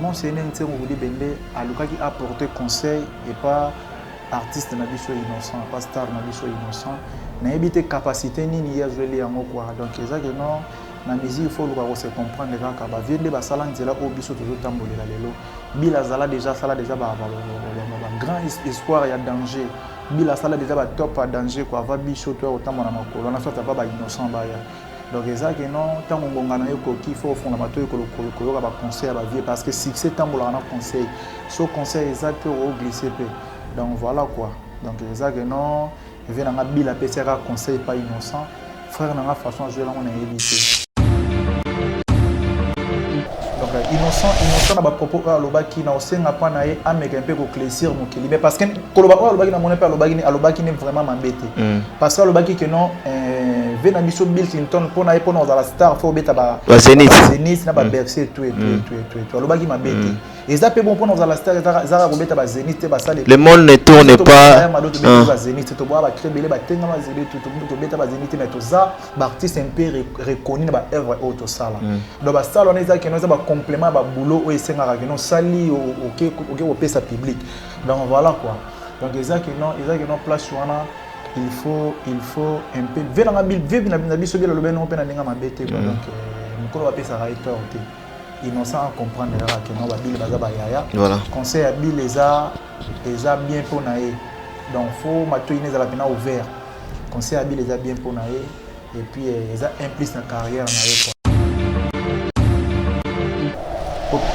mon seigneur Ntsengou Bembe a l'occasion apporter conseil et pas artiste na biso innocent, pas star na biso innocent. Na éviter capacité ni ya jouer yango quoi. Donc exactement na musique il faut le se comprendre kaka ba viende ba sala nzela o biso toujours tambolela lelo. Bila sala déjà ba grand espoir ya danger. Bila sala déjà ba top à danger quoi. Va biso toi autant na makolo. On a fait pas ba innocent ba ya. Donc exactement tant on ngana yo koki faut fond la bateau ko ba conseil ba vie parce que succès tambola na conseil. So conseil exact au glisser peu. Donc voilà quoi. Donc exactement je viens dans bila PCR conseil pas innocent. Frère dans la façon de jouer là on a évité. Donc innocent na ba propos alobaki na osenga pa na ye ameka un peu ko clésir mon kili mais parce que koloba alobaki na mon pas alobaki ni vraiment m'embêter. Parce que alobaki que non vena biso Bill Clinton pona ye pona la star faut beta ba Zenith na ba bercer tout alobaki m'embêter. Et ça peut bon pona la star za ko beta ba Zenith ba ça le monde ne tourne pas ba Zenith to boa ba créer ba tenga ba Zenith to beta ba Zenith mais to ça ba artiste un peu reconnu ba œuvre auto sala. Donc ba sala on est ça que nous ba complément ba boulot o esenga ka non sali au pesa public. Donc voilà quoi. Donc exactement place wana il faut un peu venanga bil na biso bien le beno pe na ninga mabete quoi. Donc mukolo ba pesa raito te innocent comprendre là que non ba bil baza ba yaya. Voilà. Conseil à bil les a bien pour naé. Donc faut mato ineza la pena ouvert. Conseil à bil les a bien pour naé et puis les a implice na carrière naé quoi.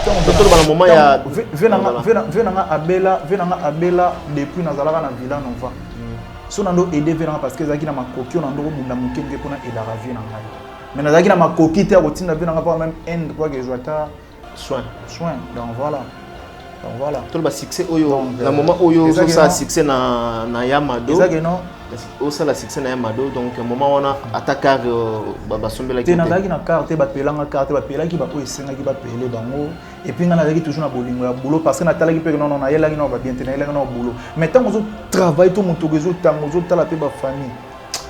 Dans le moment il y a venanga abela depuis nazalaka na villa nova. So nando aider venanga parce que zaki na makoki on ando bunda mukenge pona edara vie na ngai. Mais nazaki na makoki te akotinda venanga pas même end quoi que joata soin. Donc voilà. Tout le succès oyo na moment oyo ça succès na Yamado. Exactement non. Au ça la succès na Yamado donc un moment on a attaqué ba sombela qui. Nazaki na carte ba pelanga carte ba pelaki ba ko esenga ki ba pele bango et puis ngana nazaki toujours na bolingo ya boulot parce que na talaki pe non na yela ngina ba bien tenir yela ngina boulot. Mais tant on travaille tout mon togezo tango zo tala pe ba famille.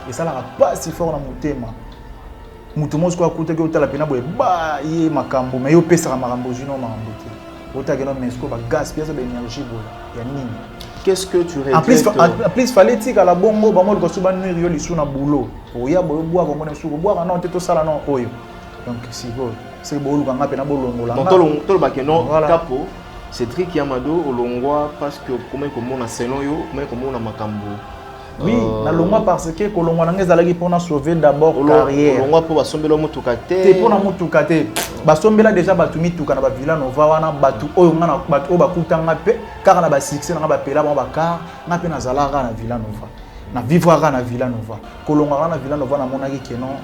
Et ça la pas si fort na motema. Mutu mo ko akuta ke tala pe na boye ba ye makambo mais yo pesa makambo jino makambo te. Qu'est-ce que tu regrettes? En plus, fallait dire à la bongo, bamol ko suba nurio li suna boulot. Oya boyo boa ko mona suko boa non teto sala non oyo. Donc si go, c'est bolu kanga pe na bolongo la. Donc tolo ba ke non capo, Cédric Yamado olongwa parce que comment on a selon yo, comment on a makambo. Oui, na longwa parce que kolongwa nanga ezalaki pona sauver d'abord carrière. Longwa po basombela mutuka te. Te pona mutuka te. Basombela déjà batu mituka na ba villa nova wana batu oyo ngana batu o bakutanga pe car na ba succès na ba pela ba car na pe na zalaka na villa nova. Na vivre na villa nova. Kolongwa na villa nova na monaki ke non.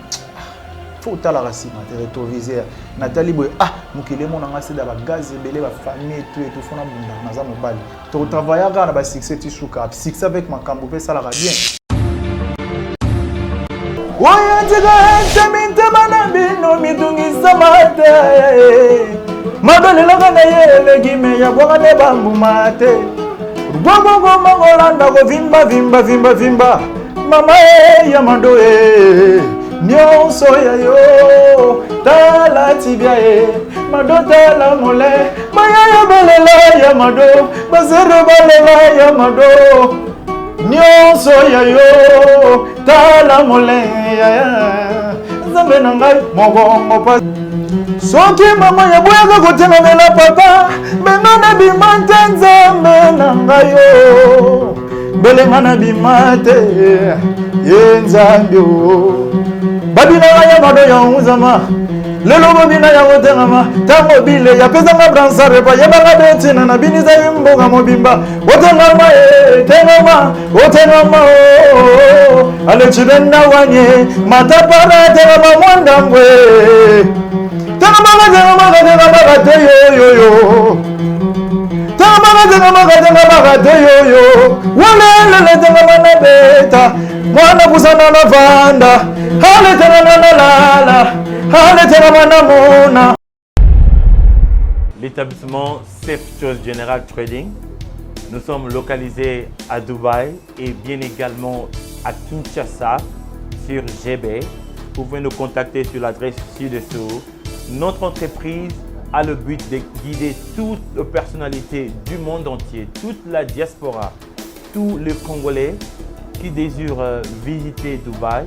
Faut tala rasina te rétroviseur. Nathalie boy mukile mona ngase da ba gaz belé ba famille tout fona bunda na za mobali. To travailler na ba succès tisuka. Succès avec makambo pe ça la bien. Oya tiga teminte manabino mitungi samate. Madole la kana yele gime ya bwa ne bambu mate. Gogo mangolanda go vimba. Mama ya mando nyonso ya yo tala tibia mado tala mole maya belela ya mado bazero balela ya mado nyonso ya yo tala mole ya zambe na ngai mogongo pa soki mama ya boya ko tena mela papa benana bimante nzambe na ngai yo belenga na bimate yenzambio babina ya mado ya uzama lelo babina ya wotengama tango bile ya pesa nga bransare pa yebanga betina na biniza imboga mobimba wotengama otengama ale chibenda wanye matapara tengama mwandangwe tengama te yo tengama te yo wale tengama na beta mwana kusana na vanda hale tena na lala hale tena na mona. L'établissement Safe Choice General Trading, nous sommes localisés à Dubaï et bien également à Kinshasa sur GB. vous pouvez nous contacter sur l'adresse ci-dessous. Notre entreprise a le but de guider toutes les personnalités du monde entier, toute la diaspora, tous les Congolais qui désirent visiter Dubaï,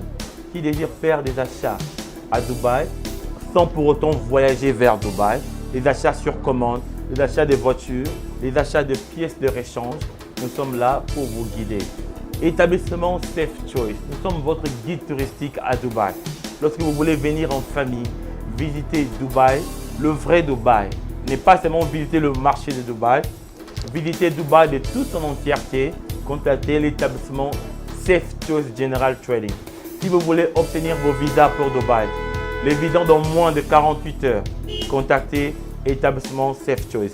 qui désirent faire des achats à Dubaï sans pour autant voyager vers Dubaï, les achats sur commande, les achats de voitures, les achats de pièces de rechange. Nous sommes là pour vous guider. Établissement Safe Choice, nous sommes votre guide touristique à Dubaï. Lorsque vous voulez venir en famille, visiter Dubaï, le vrai Dubaï, n'est pas seulement visiter le marché de Dubaï, visiter Dubaï de toute son entièreté, contactez l'établissement Safe Choice General Trading. Si vous voulez obtenir vos visas pour Dubaï, les visas dans moins de 48 heures, contactez l'établissement Safe Choice.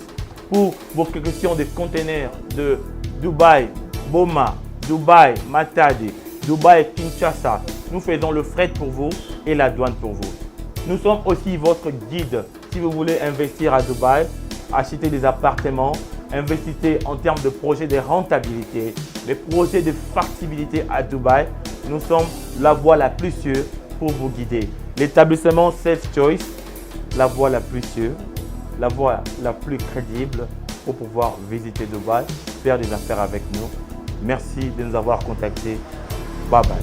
Pour vos questions de conteneurs de Dubaï, Boma, Dubaï, Matadi, Dubaï, Kinshasa, nous faisons le fret pour vous et la douane pour vous. Nous sommes aussi votre guide si vous voulez investir à Dubaï, acheter des appartements, investissez en termes de projets de rentabilité, des projets de factibilité à Dubaï. Nous sommes la voie la plus sûre pour vous guider. L'établissement Safe Choice, la voie la plus sûre, la voie la plus crédible pour pouvoir visiter Dubaï, faire des affaires avec nous. Merci de nous avoir contactés. Bye bye.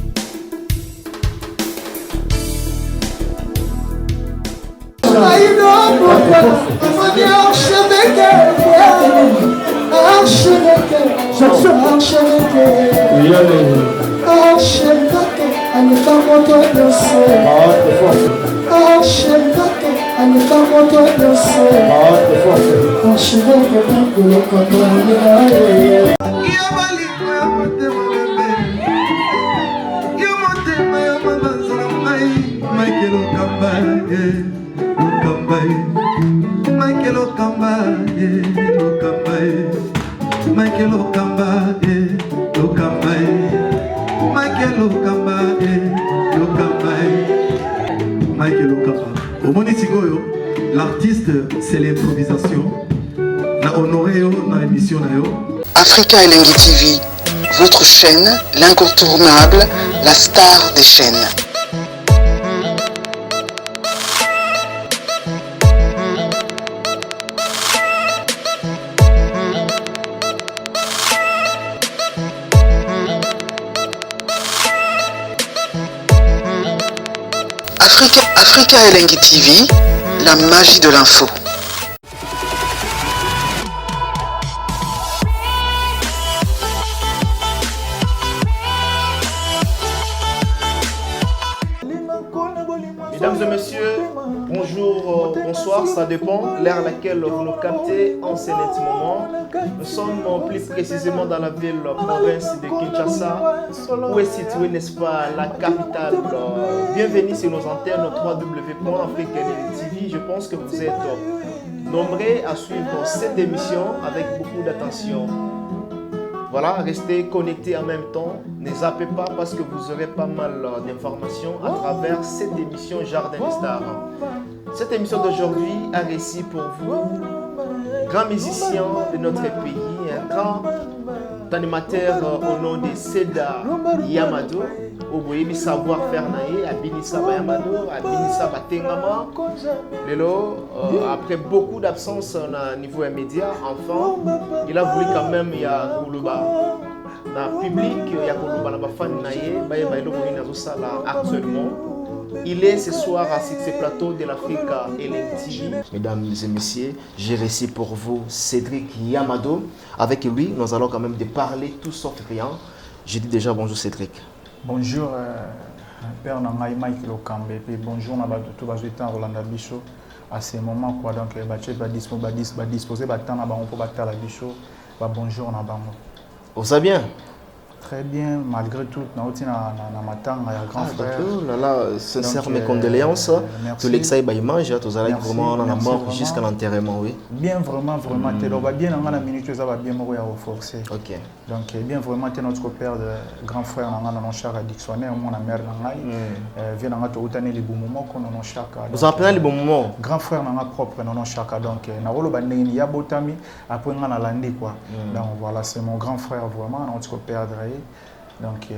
L'artiste, c'est l'improvisation. Na honoré na émission na yo. Africa Elengi TV, votre chaîne, l'incontournable, la star des chaînes. Africa Elengi TV, la magie de l'info. Mesdames et messieurs, bonjour, bonsoir, ça dépend l'ère à laquelle vous nous captez en ce net moment. Nous sommes plus précisément dans la ville province de Kinshasa, où est située, n'est-ce pas, la capitale. Bienvenue sur nos antennes www.africaelengi.tv. Je pense que vous êtes nombreux à suivre cette émission avec beaucoup d'attention. Voilà, restez connectés en même temps. Ne zappez pas parce que vous aurez pas mal d'informations à travers cette émission Jardin des Stars. Cette émission d'aujourd'hui a réussi pour vous, grand musicien de notre pays, un grand animateur au nom de Seda Yamado. Au bout du savoir-faire naïe, Abinissa Yamado, Abinissa Batengama. Après beaucoup d'absence au niveau des médias, enfin, il a voulu quand même y a Koulouba. Dans le public, il y a Koulouba, la fan naïe, actuellement. Il est ce soir à ce plateau de l'Africa Elengi TV. Mesdames et messieurs, j'ai reçu pour vous Cédric Yamado. Avec lui, nous allons quand même de parler tout sauf rien. Je dis déjà bonjour Cédric. Bonjour, Père Nangaï Mike Lokambe, et bonjour tout le Rolanda Bicho. À ce moment, quoi, donc, disposer de temps pour battre la Bicho. Bonjour, Vous savez bien? Très bien, malgré tout, nous avons un grand frère. Sincère mes condoléances. Tous les qui image, tous les vraiment la mort jusqu'à l'enterrement, oui. Bien, vraiment, bien dans la minute, ça va bien mourir au forcé. Ok. Donc, bien, vraiment, notre père, grand frère, notre cher dictionnaire, mon mère, vient dans notre hôtel, les bons moments qu'on a chaque. Vous apprenez les bons moments? Grand frère, notre propre, non chaque. Donc, il y a Botami, après, on a landé, quoi. Donc, voilà, c'est mon grand frère, vraiment, notre père. donc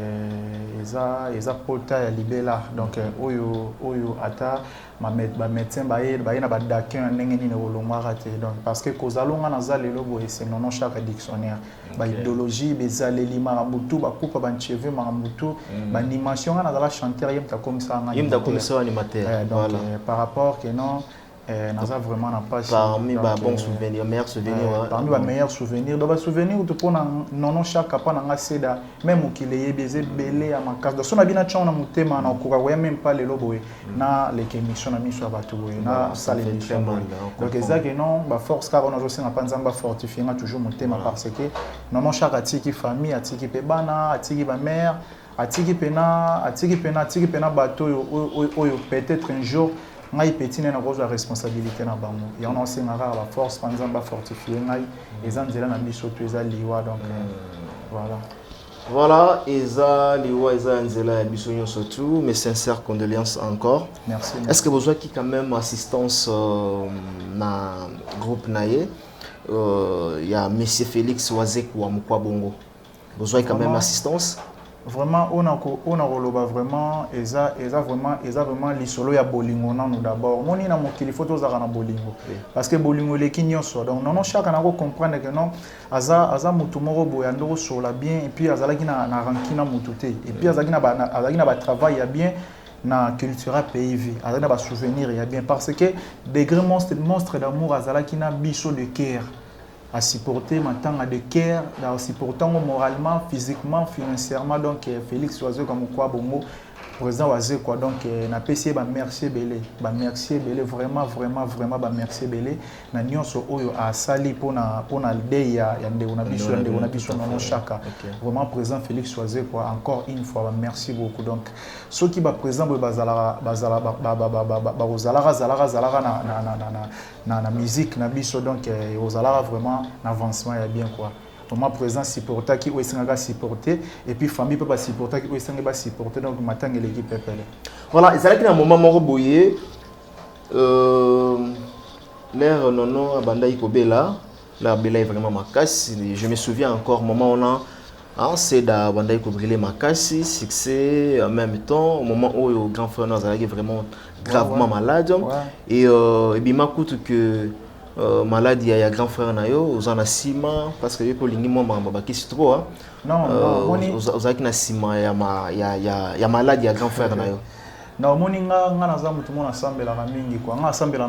eza pota ya libela donc oyo ata ba médecin ba na ba dakin ndenge nini olongwaka te donc parce que kozalonga naza lelo boye c'est non chaque dictionnaire ba idéologie bezaleli marambutu ba coupe ba cheveux marambutu ba animation na la chanteur yemta comme ça animateur donc par rapport que non naza vraiment na pas parmi ba bons souvenirs meilleurs souvenirs parmi ba meilleurs souvenirs donc ba souvenirs to pona non chaque pa na seda même okileye beze belé à makasi donc so na bina tchona mutema na koka ko même pas lelo boye na les émissions na miso ba to boye na salle émission donc ezaki non ba force car on a aussi na panzamba fortifier toujours mutema parce que non chaque atiki famille atiki pe bana atiki ba mère atiki pena bato oyo peut-être un jour ngai petit na cause la responsabilité na bango et on aussi ngara la force panzamba fortifier ngai ezanzela na biso to eza liwa donc voilà eza liwa eza nzela ya biso nyonso tout mes sincères condoléances encore. Merci. Est-ce que vous avez quand même assistance na groupe naye il y a monsieur Félix Wazeku wa Mukwabongo vous avez quand même assistance vraiment on a roloba vraiment eza vraiment lisolo ya bolingo nanu d'abord moni na mokili photo za na bolingo parce que bolingo leki nyonso donc non chaque na ko comprendre que non aza mutu moko boya ndoko sur la bien et puis azalaki na rankina mutu te et puis azalaki na ba travail ya bien na culture pays vie azalaki na ba souvenir ya bien parce que des grands monstres d'amour azalaki na biso de cœur à supporter maintenant de cœur, à supporter moralement, physiquement, financièrement. Donc Félix Oiseau comme quoi bongo président Oiseau quoi donc na PC ba merci belé vraiment ba merci belé na nyonso oyo a sali pona day ya nde on a biso non chaka vraiment président Félix Oiseau quoi encore une fois merci beaucoup donc ceux qui ba président bazala na musique na biso donc ozala vraiment un avancement ya bien quoi moment présent supporter qui oesinga supporter et puis famille peut pas supporter qui oesinga ba supporter donc matin l'équipe pepele voilà ezalaki na moment moko boye l'air nono abandai kobela la bela est vraiment makasi je me souviens encore moment on a c'est da bandai ko brûler makasi succès en même temps au moment où le grand frère nous a vraiment gravement malade et bima kutu que maladie ya grand frère na yo ozana sima parce que ko lingi mo mamba bakisi trop non ozaki na sima ya maladie ya grand frère na yo na moni nga naza mutu mona sambela ka mingi kwa nga sambela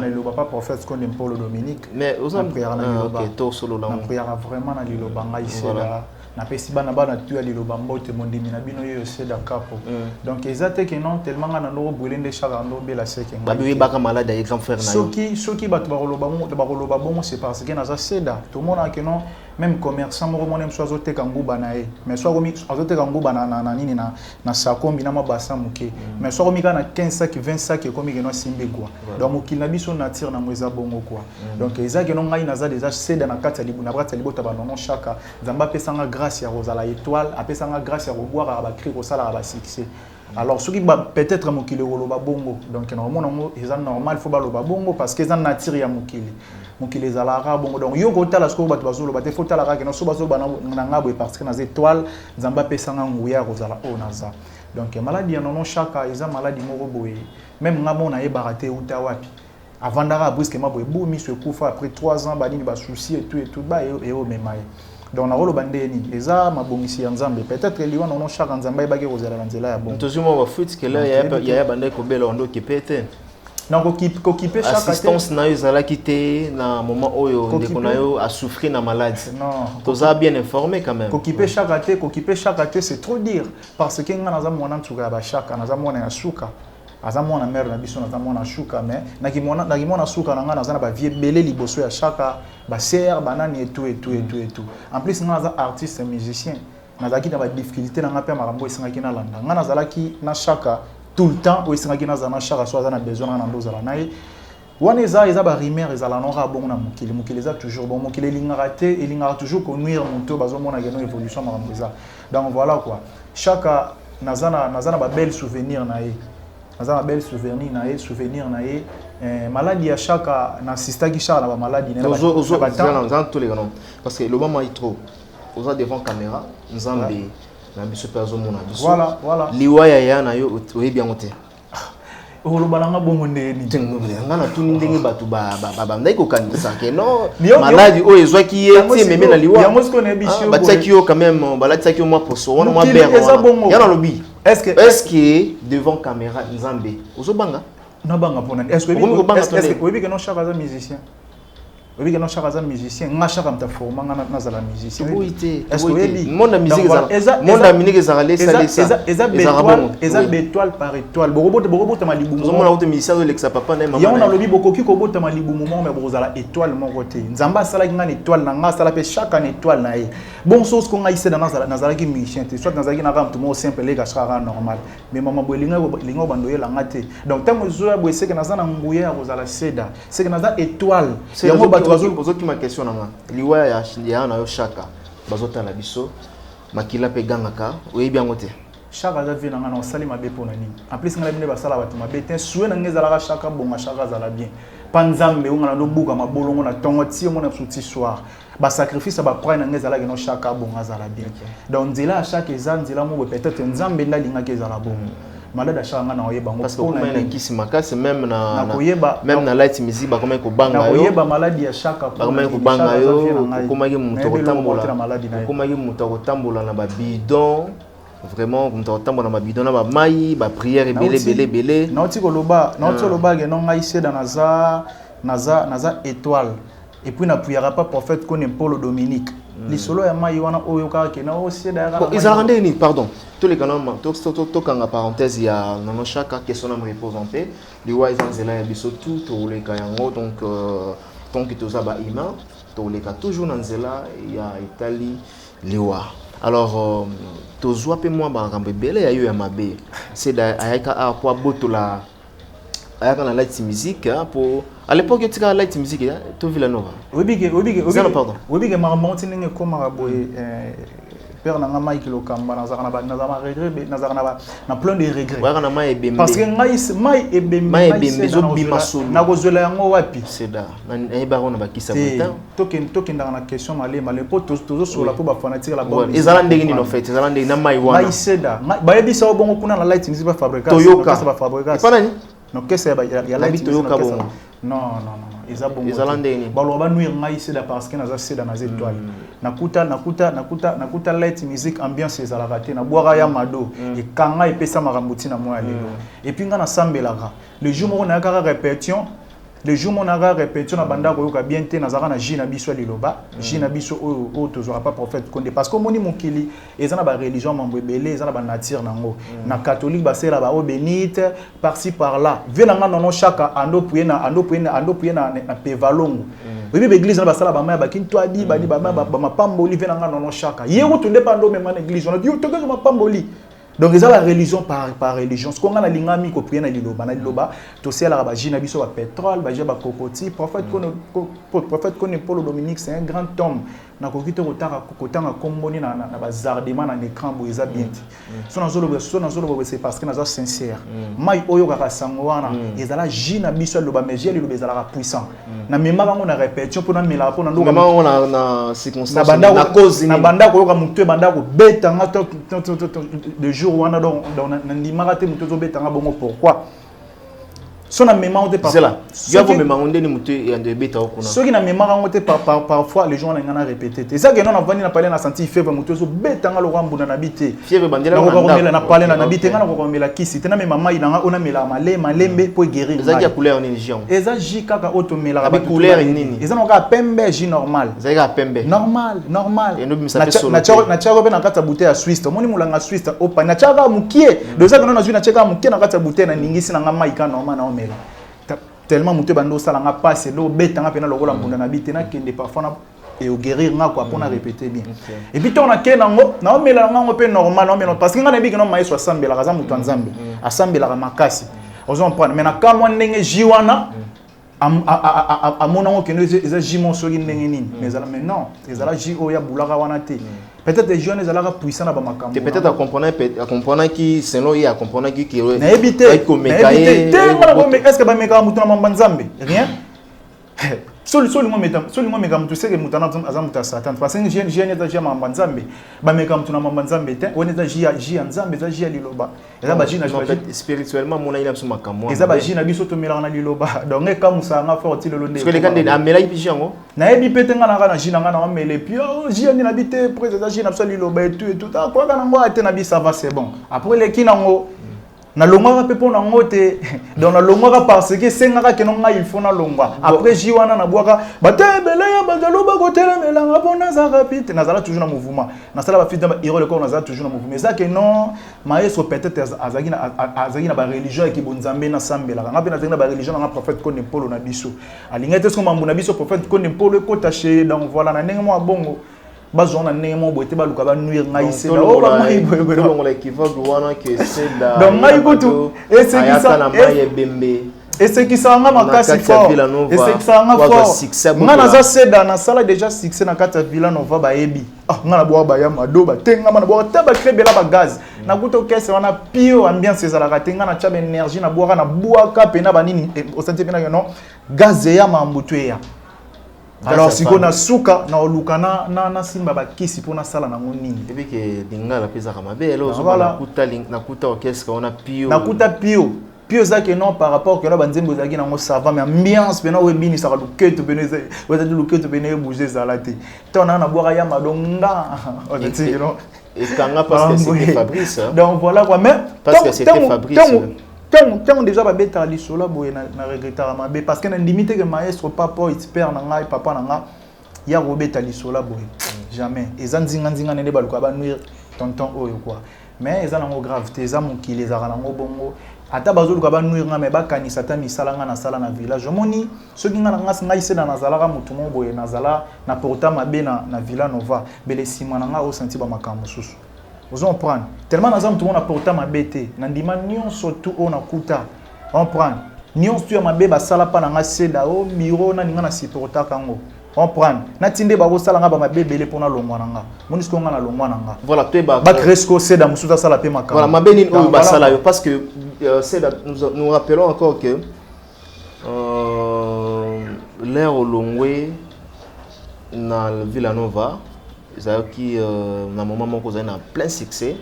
na liloba pas prophète qu'on aime Paul Dominique mais ozana prière na liloba to solo la prière vraiment na liloba nga isela na pesi bana tu ya liloba mbote mondimi na bino yo c'est capo donc ezate que non tellement nga na no brûler nde chaka ndo bela seke ba bi baka malade ya grand frère na yo soki bato ba bon c'est parce que naza seda tout monde a que non même commerçant mo monem so azoteka nguba na ye mais so azoteka nguba na nini na sakombi na mabasa muke mais so komika na 15 sacs 20 sacs komi que non simbegwa donc mokili na biso nature na mweza bongo quoi donc ezake non ngai naza déjà seda na kati ya libu na brata libota ba non chaka zamba pesanga grâce ya rozala étoile apesanga grâce ya roboire ba cri ko sala ba succès alors ce qui peut-être mokili roloba bongo donc normalement c'est normal faut ba loba bongo parce que ça nature ya mokili ezalaka bongo donc yo kotala siko bato bazoloba te faut tala ka no so bazoloba na ngabo parce que na étoile zamba pesanga nguya rozala o naza donc maladie ya nono chaka eza maladie moko boye même ngamo na yebaka te uta wapi avant d'ara brusquement boye bo miso ekufa après 3 ans banini ba souci et tout ba et o memaye donc na rolo bandeni eza mabongisi ya nzambe peut-être liwa nono chaka nzambe ba ke rozala na nzela ya bongo tozimo ba foot que là ya bandai ko bela ondo kipete donc occupé chaque assistance na ezala quitté na moment oyo ndeko na yo a souffrir na maladie non toza bien informé quand même occupé chaque année c'est trop dire parce que nga naza mwana ntuka ba chaka naza mwana ya suka aza mwana mère na biso naza mwana shuka mais na mwana suka na nga naza na ba vie belé liboso ya chaka ba sœur banani et tout en plus nga naza artiste musicien nazaki na ba difficulté na nga pe marambo esingaki na landa nga nazalaki na chaka tout le temps où ils na zana chara so azana besoin na ndoza la nae wana eza ba rimer ezala no rabon na mokili eza toujours bon mokili lingara te elingara toujours connuire monto bazo mona geno évolution na ramboza donc voilà quoi chaque nazana ba belle souvenir nae nazana belle souvenir nae maladie ya chaka na sister ki chara na ba maladie na ba tous les non parce que le moment est trop oza devant caméra nzambe na biso pe azomona biso voilà liwa ya na yo oyebi yango te olobalanga bongo ndeni nga na tuni ndenge bato bandaki kokanisa ke non maladi oyo ezwaki ye ti ememe na liwa batiaki yo quand même balatisaki yo mwa poso wana mwa bere wana ya na lobi est-ce que devant caméra nzambe ozobanga nabanga mpona est-ce que oyebi ke non chaque aza musicien oyebi ke non chaque aza musicien nga chaque mta forma nga nazala musicien est-ce que oyebi monde ya musique ezala lesa eza bétoile par étoile bokobotama libumu ozomona kote musicien azolekisa papa na ye mama yango nalobi bokoki kobotama libumu moko me bokozala étoile moko te nzambe asalaki nga na étoile na nga asala mpe chaque année étoile na ye bon soki ko ngai se nazalaki musicien te soit nazalaki na ramtu moko simple eleka chaka normal mais mama boye linga bandoyelanga te donc ntango ezoya boye seke naza na nguya ya kozala seda seke naza étoile yango bato ozokima question na nga liwa ya na yo chaka bazotala biso makila mpe gangaka oyebi yango te chaka aza vie na nga na osali mabe mpona nini en plus ngai bine basala bato mabe te sue na ngai ezalaka chaka bonga chaka azala bien mpa nzambe onga na lobuka mabolongo na ntongo ti yango na suti soir basacrifice baprai na ngai ezalaki no chaka bonga azala bien donc nzela ya chaka eza nzela moko peut-être nzambe nde alingaki ezala bongo malade achaka nga na oyeba ngo parce que comme na kisi makasi même na light music ba comme ko banga yo oyeba maladi ya chaka ba comme ko banga yo komaki muto kotambola na ba bidon vraiment muto kotambola na ba bidon na ba mai ba prière belé nauti koloba ke non ngai seda naza étoile et puis na priera pas prophète qu'on est Paul Dominique lisolo ya mai wana oyo ka ke na o seda ya ils rendent ni pardon tous les canons to kanga parenthèse ya non chaque question me repose en paix les wise nzela ya biso tout les ka yango donc toza ba ima to les ka toujours na nzela ya Italie liwa alors tozwa pe moi ba rambe belé ya yo ya mabe c'est ayaka a po botola ayaka na light music pour à l'époque tu as light music to Villanova oui marmonti ndenge koma boye père na nga Mike Lokamba na plein de regrets parce que mai ebembe na kozwela yango wapi c'est da na ibaro na bakisa butin tokendaka na question malema lepo tozosola po bafanatique la bonne ezala ndenge nini en fait ezala ndenge na mai wana mai seda bayebisa bongo kuna na light music ba fabrication Toyoka non qu'est-ce ya light Toyoka bongo non eza bongo baloba nuire ngai seda parce que naza seda na étoile nakuta light music ambiance ezalaka te na bwaka ya mado ekanga epesa makambo tina moya lelo et puis nga nasambelaka le jour moko nayakaka répétition le jour mon aga répétition na banda ko yoka bien te nazaka na jina biso liloba jina biso o tozora pas prophète konde parce que moni mokili ezana ba religion mambo ebele ezana ba nature nango na catholique basela ba o bénite par-ci par-là venanga nono chaka ando puye na pevalongo bibi église na basala ba maya ba kinto adi ba mapamboli venanga nono chaka yego tunde pando même na église on a dit to que mapamboli. Donc ils ont la religion par religion. Ce qu'on a na lingami ko prier na liloba, to c'est la bajina biso ba pétrole, ba ba kokoti, prophète qu'on Paul Dominique, c'est un grand homme. Na ko kito kotanga komboni na ba zardema na écran bo eza bien. So na zolo c'est parce que na za sincère. Mai oyo ka sangwana, ezala jina biso loba meje liloba ezala puissant. Na mema bango na répétition pour na mela pour na ndo mema na circonstance na cause na banda ko yoka mutu banda ko beta ngato de jour wana donc na ndimaka te mutu zo beta nga bongo pourquoi so na mémoire de parfois il y a vos mémoires on dit mutu et de beta okuna so qui na mémoire on te parfois les gens na répéter c'est ça que non na vandi na parler na senti fièvre mutu zo beta nga lo rambu na bité fièvre bandela na parler na bité nga na ko mela kisi te na mama ina nga ona mela malembe pour guérir ça ya couleur ni géant eza ji kaka otomela ba couleur nini eza no ka pembe ji normal ça ya pembe normal et nous ça fait solo na chako pe na kata bouteille ya Suisse to moni mulanga Suisse opa na chaka mukie de ça que non na na chaka mukie na kata bouteille na ningisi na nga maika normal na tellement muté bando sala nga passe lo betanga pena lokola mbunda na bité na kende parfois na et au guérir nga quoi pour na répéter bien et puis on a kenango na omela nga pe normal parce que nga na bi que non maïs 60 bela kaza mutu nzambe asambela makasi ozon prendre mais na kamwa ndenge jiwana amona ngo kende eza jimon soki ndenge nini mais non ezala ji o ya bulaka wana te peut-être les jeunes ezalaka puissant na ba makambo peut-être à comprendre qui selon il a comprendre qui na ebité est-ce que ba meka mutu na mamba nzambe rien Soli moi mekam tu sais que mutana azamuta Satan parce que j'ai neta jia mambanzambe ba mekam tu na mambanzambe te on est jia nzambe za jia liloba eza ba jina spirituellement mon aïna suma kamwa eza ba jina biso to melana na liloba donc eka musanga forti lelo nde parce que les candidats amela ipijango na ebi pete ngana kana jina ngana mele puis jia ni na bité président jina so liloba et tout ah quoi kana ngo ate na bi ça va c'est bon après les kinango na longwa pe pona ngote donc na longwa parce que sengaka kenonga il faut na longwa après jiwana na boaka batebele ya bazalo ba kotela melanga pona za rapide nazala toujours na mouvement na sala ba fille dans héros le corps nazala toujours na mouvement ça que non maestro peut-être azagi na ba religion qui bonzambe na sambela ngape na ba religion na prophète ko Polo na biso alingete so mambu na biso prophète ko Polo ko taché donc voilà na ndenge mo bongo bazona nemo boite baluka ba nuire ngai se na o ba mai boye donc l'équivalent wana que c'est là donc ngai kutu et c'est qui ça na maye bembe et c'est qui ça nga makasi fort et c'est qui ça nga fort nga naza seda na sala déjà succès na kata Villanova ba ebi ah nga na boa ba ya mado ba tenga na boa ta ba krebela ba gaz na kuto kese wana pio ambiance ezala ka tenga na chabe énergie na boa ka pena ba nini au santé pena non gaz ya mambutu ya. Alors si on a souka na oluka na simba ba kisi pona sala na ngonini et puis que dinga la pesa kama belo zo na kuta orchestre on a pio na kuta pio ça que non par rapport que là banzembo zaki na ngo ça va mais ambiance pena webini ça luketo beneze wetatu luketo beneye bouger zalati tona na boira ya madonga on dit non et kanga parce que c'était Fabrice donc voilà quoi mais parce que c'était Fabrice Tant déjà ba beta li sola boye na regretter mabe parce que na limite que maestro papa expert na ngai papa na nga ya robeta li sola boye jamais eza nzinga nene baluka ba nuire tonton oyo quoi mais eza nango gravité eza mokili eza nango bongo ata bazoluka ba nuire nga me ba kanisa ta misala nga na sala na village moni soki nga na ngai se na nazala ka mutu mo boye nazala na porta mabe na Villanova bele sima na nga o senti ba makambo susu. Vous en prenez. Tellement nous avons tout le monde apporté ma bête. Nandima nion surtout on a kuta. On prend. Nion surtout ma bête basala pa na seda o bureau na ninga na supporta kango. On prend. Na tinde ba bo sala nga ba ma bête belé pona longwa nanga. Monisco nga na longwa nanga. Voilà, tu ba. Ba cresco seda musuta sala pe makamba. Voilà, ma bête ni o basala yo parce que seda nous rappelons encore que l'air au longwe na Villanova qui na moment moko za na plein succès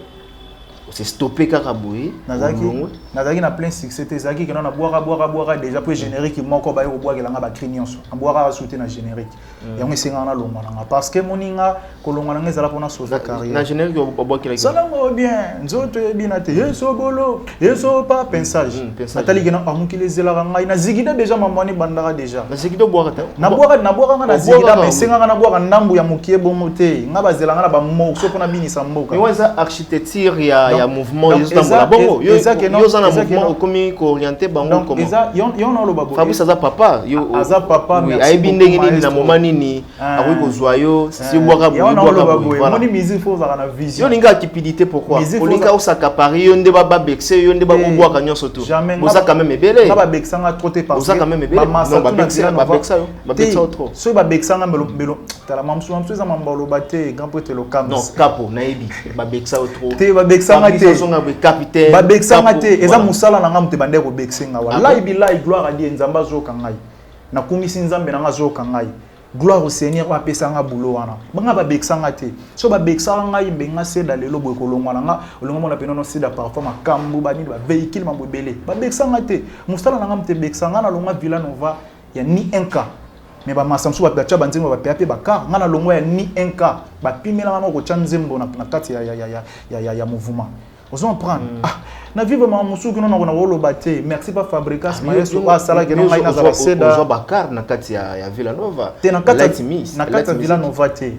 c'est stoppé Karaboui nazaki na plein succès te zaki que na boira déjà pour générique moko ba yo boire kelanga ba crinions boira sauter na générique yango senga na longwa nanga parce que moninga kolongwa nanga ezala pona sauver carrière na générique yo boire kelanga ça lango bien nzoto ebina te yeso bolo yeso pas pensage natali gena amuki les elaka ngai na zigida déjà mamani bandara déjà na zigida boire ta na boire nga na zigida mais senga nga na boire ndambu ya mukie bomo te nga bazela nga na ba moko pona binisa mboka mais ça architecture ya mouvement yo zambola bongo yo za na mouvement komi ko orienter bango comme eza yo na lo babo Fabrice aza papa yo aza papa merci aibi ndenge nini na moment nini akoki kozwa yo si boaka voilà moni musique faut za na vision yo linga activité pourquoi olinga osaka Paris yo nde ba bexe yo nde ba boaka nyonso to oza quand même ebele ba bexanga troté parce oza quand même ebele non ba bexa trop so ba bexanga mbelo tala mamsu za mambalo bate grand prêtre le cam non capo na ebi ba bexa trop te ba bexanga te capitaine ba bexanga te eza musala na ngam te bande ko bexenga wallahi billahi gloire à Dieu nzamba zo kangai na kumisi nzambe na zo kangai gloire au Seigneur wa pesanga bulo wana banga ba bexanga te so ba bexanga ngai benga seda lelo boy kolongwa nanga olongo na penono seda parfois makambu ba ni ba véhicule mabobele ba bexanga te musala na ngam te bexanga na longa Villanova ya ni enka mais ba masamsu ba tcha banzembo ba pepe ba car ngana longo ya ni enka ba pimela ngama ko tchanzembo na kati ya mouvement. Vous en prendre na vivre ma musu que non na wolo baté merci pas Fabricas maestro ba sala que non na za seda zo bakar na kati ya Villanova te na kati Villanova te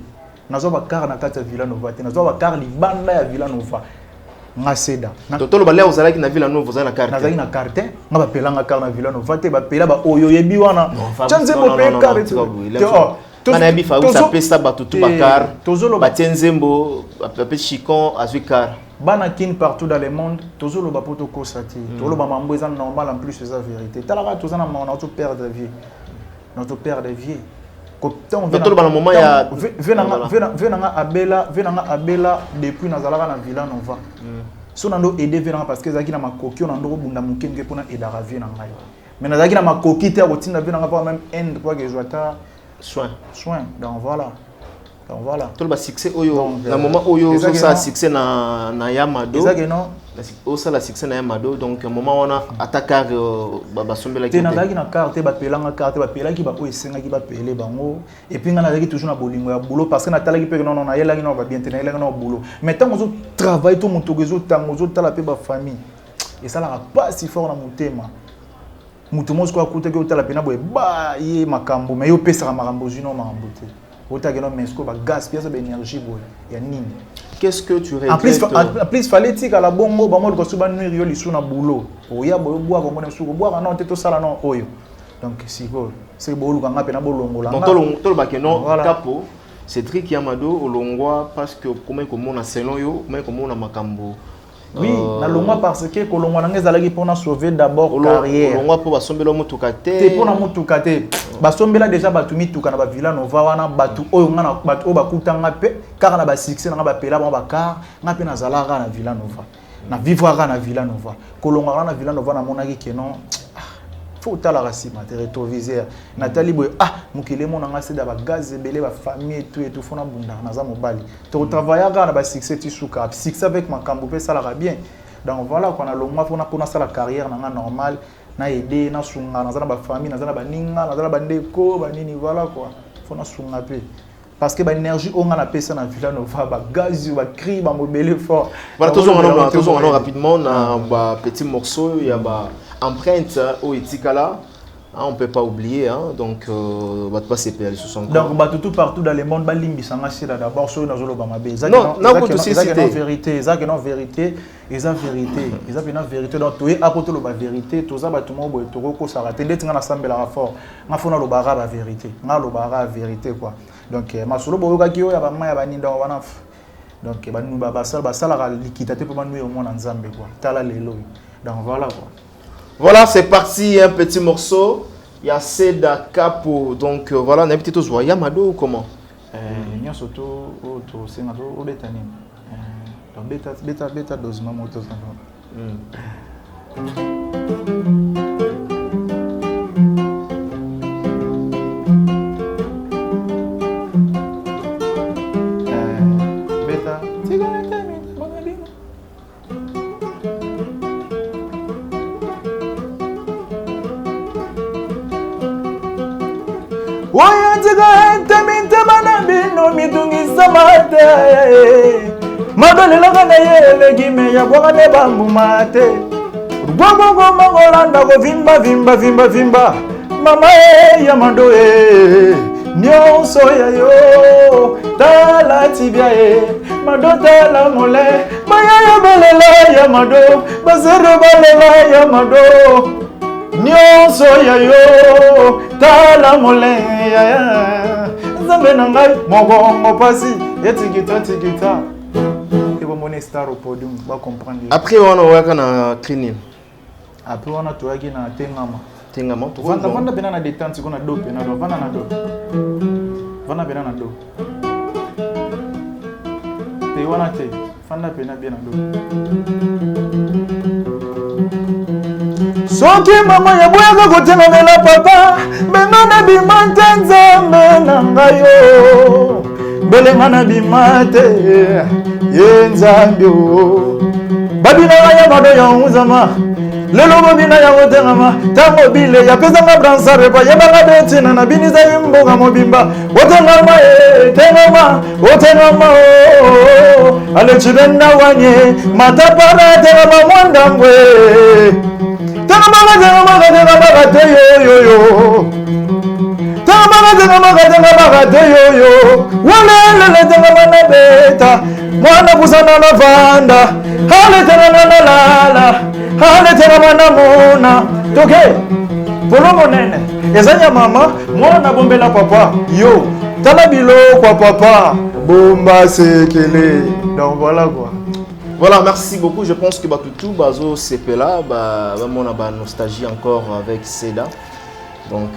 na zo bakar na kati Villanova te na zo bakar libanda ya Villanova nga seda totolo ba leo zalaki na Villanova za na carte na zaki na carte nga ba pelanga car na Villanova te ba pela ba oyo yebi wana chanze mo pe carte na yebi fa usa pesa ba tutu bakar ba tenzembo ba chicon azuikar bana kin partout dans le monde toujours le bapoto kosati tout le mambo est normal en plus c'est la vérité talaka tout ça na notre père de vie quand on vient dans le moment il y a venanga abela depuis nazalaka na Villanova so nando aider venanga parce que zaki na makoki on ndo bunda mukenge pona edara vie na ngai Mais nazaki na makoki te routine na pas même end quoi que joata soin. Donc voilà. Tout le succès oyo na moment oyo ça succès na Yamado. Exact non. Ça la succès na Yamado donc moment on a attaquer ba sombela ki. Nazaki na carte ba pelanga carte ba pelaki ba ko esenga ki ba pele bango et puis nga nazaki toujours na bolingo ya boulot parce que na talaki pe non na yela na ba bien tenir yela na boulot. Mais tant on travaille tout mon togezo tango zo tala pe ba famille. Et ça la pas si fort na motema. Mutu mo ko akuta ke otala pe na boye ba ye makambo mais yo pesa makambo zino makambo te. Énergie. Qu'est-ce que tu regrettes? En plus, fallait dire à la bongo, bah moi le costume nuit il sous na boulot. Oya boire comme on est sous boire non tout ça là non oyo. Donc c'est beau quand on a bolongo là. Donc tout le bakeno capo, c'est Cédric Yamado olongwa parce que comment on a selon yo, comment on a makambo. Oui, na longwa parce que kolongwa nanga ezalaki pour na sauver d'abord carrière. Longwa pour basombela mutuka te. Te pour na mutuka te. Basombela déjà batu mituka na ba villa nova wana batu oyo ngana batu o bakutanga pe car na ba succès na ba pela ba car na pe na zalaka na villa nova. Na vivre na villa nova. Kolongwa na villa nova na monaki ke non. Faut tala rasima te rétroviseur. Nathalie boy mukele mona nga seda ba gaz ebele ba famille et tout fona bunda na za mobali. To travailler na ba succès tisuka. Succès avec makambo pe ça la bien. Donc voilà qu'on a longwa pour na ça la carrière na normal. Na aider na sunga na za ba famille na za ba ninga na za ba ndeko ba nini voilà quoi. Faut na sunga pe. Parce que l'énergie on a pesa na villa nova ba gaz ba cri ba mobile fort. Voilà toujours rapidement na ba petit morceau il y a ba empreinte au Etikala, on ne peut pas oublier, hein, donc va pas se perdre sur son corps. Donc tout partout dans le monde, balimbi sanga sila d'abord sur nos olobamabe. Non, vérité, ça que non vérité, eza vérité, eza bien vérité. Donc tout est à côté de la vérité, tout ça tout monde boy toroko ça raté. Dès que na sambela rapport, na fona lo bara la vérité, na lo bara vérité quoi. Donc ma solo boyoka kiyo ya ba maya ba ninda wana. Donc banu ba sala la liquidité pour banu au monde en Zambie quoi. Tala lelo. Donc voilà quoi. Voilà, c'est parti, un petit morceau. Il y a Seda Capo. Donc voilà, on a petit tous Yamado ou comment? Nous surtout au Sénat au Bétani. Donc bêta dosement moto ça. Oya ente mana bino mitungisa mate Madole la kana yele gime ya bwaka ne bambu mate Rugwago mangolanda go vimba Mama ya mando nyonso ya yo Tala tibia mado tala mole Maya ya balela ya mado Bazero balela ya mado nyonso ya yo tala mole ya Zambe na ngai mogongo pasi etikita et bon mon star au podium va comprendre. Après on a na cleaning. Après on a toaki na tengama to vanda bena na détente ko na do pe na do vanda na do bena na do te wana te vanda bena na do Soki mama ya bwega kotenga mela papa Benga na bimante nzambe na ngayo Belenga na bimate ye nzambe o Babina ya mado ya unzama Lelo babina ya otengama Tango bile ya pesa nga bransare pa Yebanga betina na biniza yimboga mobimba Otengama Ale chibenda wanye Matapara tengama mwandambwe Mwana kusana na vanda Hale tena na lala Hale tena mana muna Toke Polomo nene Ezanya mama Mwana bombela papa Yo Tala bilo kwa papa Bomba sekele Donc voilà quoi. Voilà, merci beaucoup. Je pense que tout bazo CP là, on a nostalgie encore avec Seda. Donc,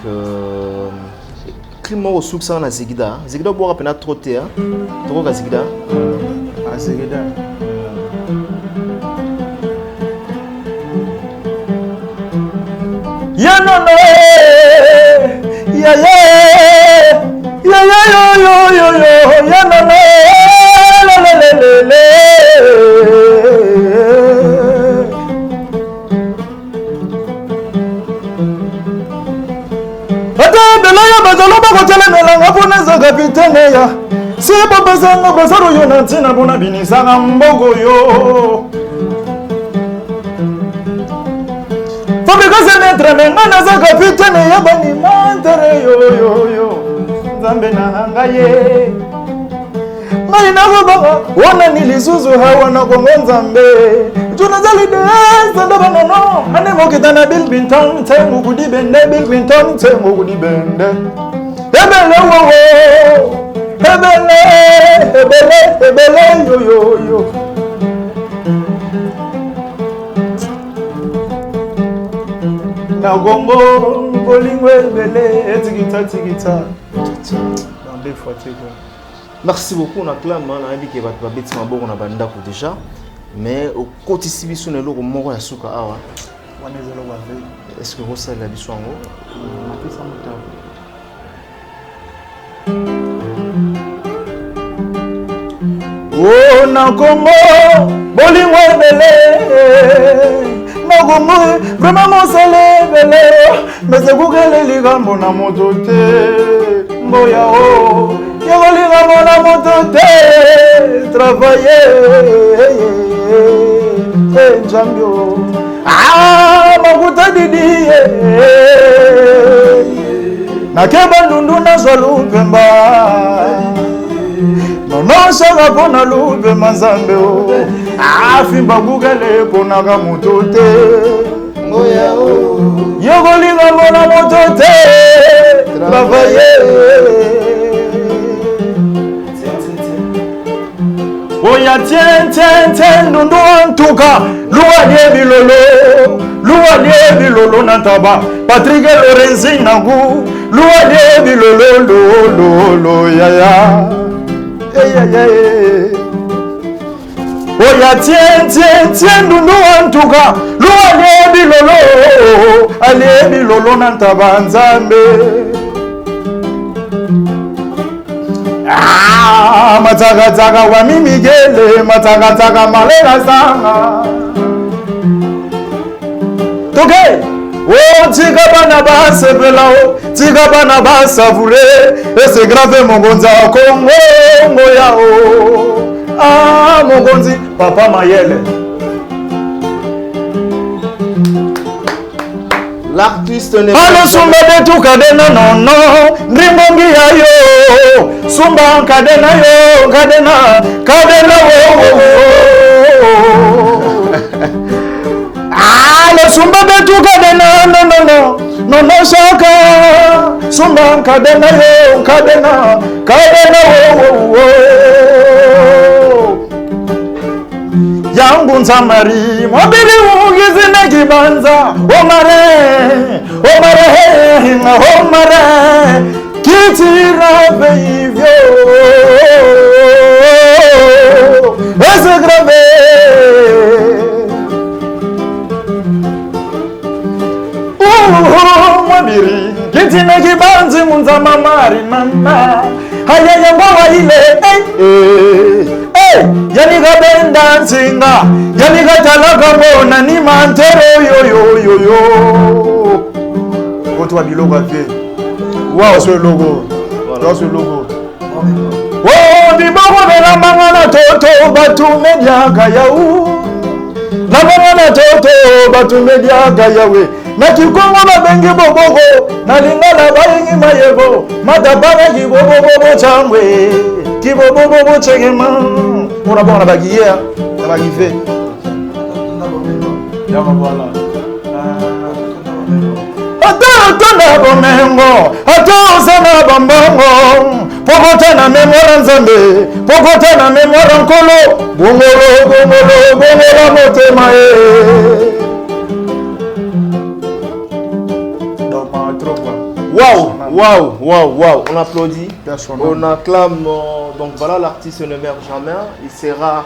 crime au souk ça na Zegida. Zegida boire peine trop té hein. Trop ka Zegida. Ah Zegida. Yana non, non, ya, ya, ya, ya, yo, yo, yo, yo, ya, non, non, la, la, la, la, la. Ata belaya bazalo bakotela melanga pona za kapitene ya. Si papa sanga basaro yo na tina pona binisanga mbogo yo. Fabika se netre menga za kapitene ya bani mantere yo yo yo. Nzambe na hanga ye. Ngai na baba wana nilisuzu hawa na kongo nzambe. Juna zali desa ndaba nono. Ane mokitana Bill Binton tengu kudi bende Bill Binton tengu kudi bende. Ebele wo wo. Ebele ebele ebele yo yo yo. Na gongo bolingwe ebele etigita tigita. Dans des fois Merci beaucoup, on a clairement on a dit que va bêtis ma bonne banda pour déjà, mais au côté civil sur le logo moro ya suka awa. Est-ce que vous savez la biso ngo? Oh na Congo, bolingwe belé. Na Congo, vraiment mon salé belé, mais c'est vous que les ligambo na motote. Moya oh. Yogoliga mona motote travailler njambio makuta didi nakeba ndundu na zalupemba nonosanga pona lupemba nzambe afimba bugale pona ka motote yogoliga mona motote travailler. Oya tien nundu antuka luwa bilolo nantaba Patrick Lorenzi nangu luwa bilolo lo ya ya Oya tien nundu antuka luwa bilolo nantaba nzambe. Mataka wa mimigele mataka malela sanga toke o tika bana basepela o tika bana basavule ese grave mongonza Kongo ngoya o mongonzi papa mayele. L'artiste n'est pas sumba de tu kadena no ndrimbongi yayo sumba kadena yo kadena le sumba de tu kadena no shaka sumba kadena yo kadena yangu nzamari mobili ugize na kibanza omare kitira beivyo ese grave mobili kitina kibanzi munzamamari mama haya yangu ile yani gabenda nsinga yani gatalaga bona ni mantero yo otwa bilogo afie wa so logo oh bibogo bela mangana toto batu mediaka yau la mangana toto batu mediaka yawe na kikongo babengi bobogo na lingala bayengi mayebo madabara kibobobo changwe kibobobo chengema ona bona bagiya bagife yama voilà atona bomengo atosana bambongo pokotana memora nzambe pokotana memora nkolo bongolo motema Waouh, on applaudit, on acclame, donc voilà l'artiste ne meurt jamais, il sera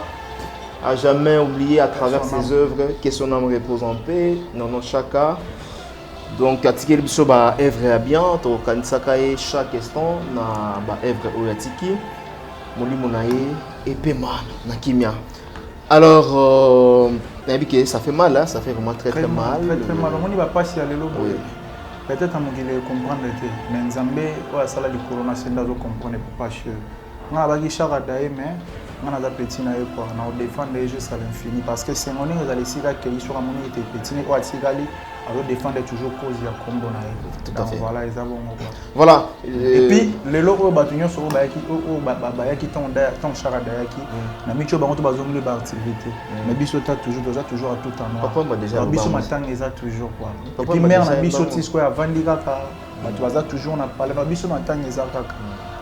à jamais oublié à travers ses œuvres, que son âme repose en paix, non chaka. Donc atiki biso ba œuvre ya bien to kanisaka ye chaque instant na ba œuvre oyo atiki molimo na ye epema na kimia. Alors ça fait mal, hein? Ça fait vraiment très mal. Très mal. On y va pas si aller l'eau. Peut-être à mon comprendre mais Nzambe ou sala di corona c'est là comprendre pas cher. On a bagi chara d'ailleurs mais on a petit na quoi on défendre jusqu'à l'infini parce que c'est on est allé si là que soit mon était petit ou atigali alors défendre toujours cause ya combo na tout à fait. Voilà ils avons voilà et puis les locaux batunyo sur bayaki bayaki ton chara d'ayaki na micho bango to bazongile ba activité mais biso ta toujours à tout temps papa m'a déjà biso matang eza toujours quoi et puis mère na biso tisko ya vandi kaka batu baza toujours na parler biso matang eza kaka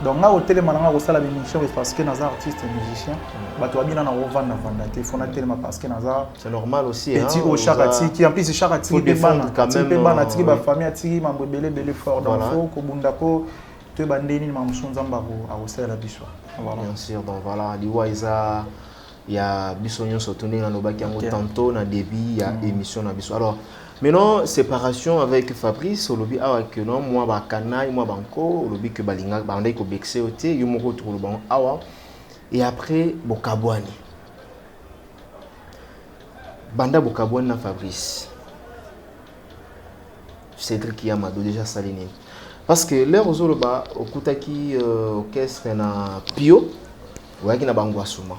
donc là au téléma na ko sala émission parce que naza artiste et musicien batu babina na ovanda te fona téléma parce que naza c'est normal aussi petit au charati qui en plus charati pe bana quand même bana tiki ba famille tiki mambo belé fort donc faut ko bunda ko te bandeni ma msunzamba ko sala biso voilà bien sûr donc voilà liwa isa ya biso nyonso tourner na lobaki yango tantôt na début ya émission na biso. Alors maintenant séparation avec Fabrice olobi awa que non moi ba kanai moi banko olobi que balinga ba ndai ko bexé oté yo moko to lo ban awa et après bokabwani banda bokabwani na Fabrice Cédric Yamado déjà salini parce que l'air aux oloba okutaki orchestre na Pio waki na bangwa suma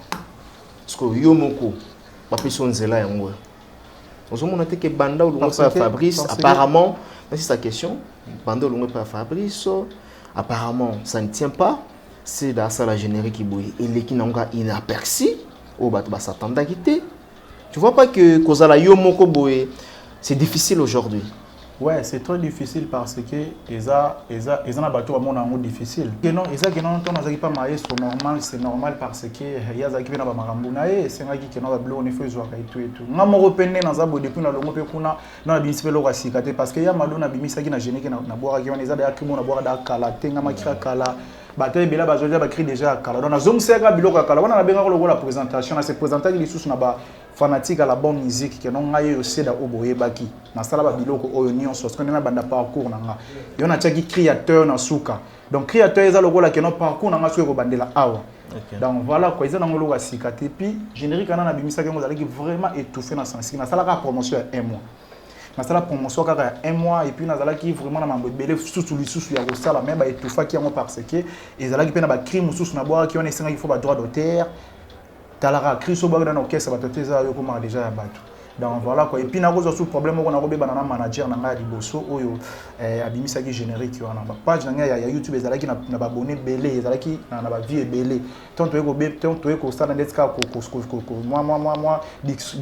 parce que yo moko ba peso nzela yango. On a dit que Banda ou Fabrice, apparemment, c'est sa question. Banda ou Fabrice, apparemment, ça ne tient pas. C'est dans ça la générique qui bouille. Et les qui n'ont pas inaperçu, au bas de s'attendre à quitter. Tu vois pas que Kozala Yomoko bouille, c'est difficile aujourd'hui. Ouais, c'est très difficile parce que ils ont battu à mon amour difficile. Que non, ils ont pas marié sur normal, c'est normal parce que il y a qui viennent à Marambunae, c'est un qui n'a pas bleu, on est fait jouer et tout et tout. N'a pas repéré dans un bout depuis la longue période qu'on a dans la bimispe l'eau rasicate parce que y a malou na bimispe qui n'a gêné qui n'a boire qui on les a des accumulés na boire d'akala, tenga makira kala. Bataille bela bazoja ba cri déjà kala. Donc na zone seka biloko kala. On a bien la présentation, na se présenter les sous na ba fanatique à la bonne musique que non ngaye aussi da oboye baki na sala ba biloko oyo nyonso parce que na banda parcours nanga yo na tchaki créateur na suka donc créateur eza lokola que non parcours nanga suko bandela awa donc voilà quoi ils ont ngolo ka sikate puis générique na bimisa que ngozali vraiment étouffé na sensi na sala ka promotion un mois na sala promotion ka un mois et puis na sala ki vraiment na mambo belé sous ya ko sala même ba étouffa ki ngo parce que ezala ki pena ba crime sous na boire ki on esenga il faut ba droit d'auteur talara kriso bagana na orchestre batoteza yo koma déjà ya bato donc voilà quoi et puis na kozo sous problème ko na ko beba na manager na nga liboso oyo abimisa ki générique wana ba page na ya YouTube ezalaki na ba abonné belé ezalaki na ba vie belé tant to eko stand netka ko moi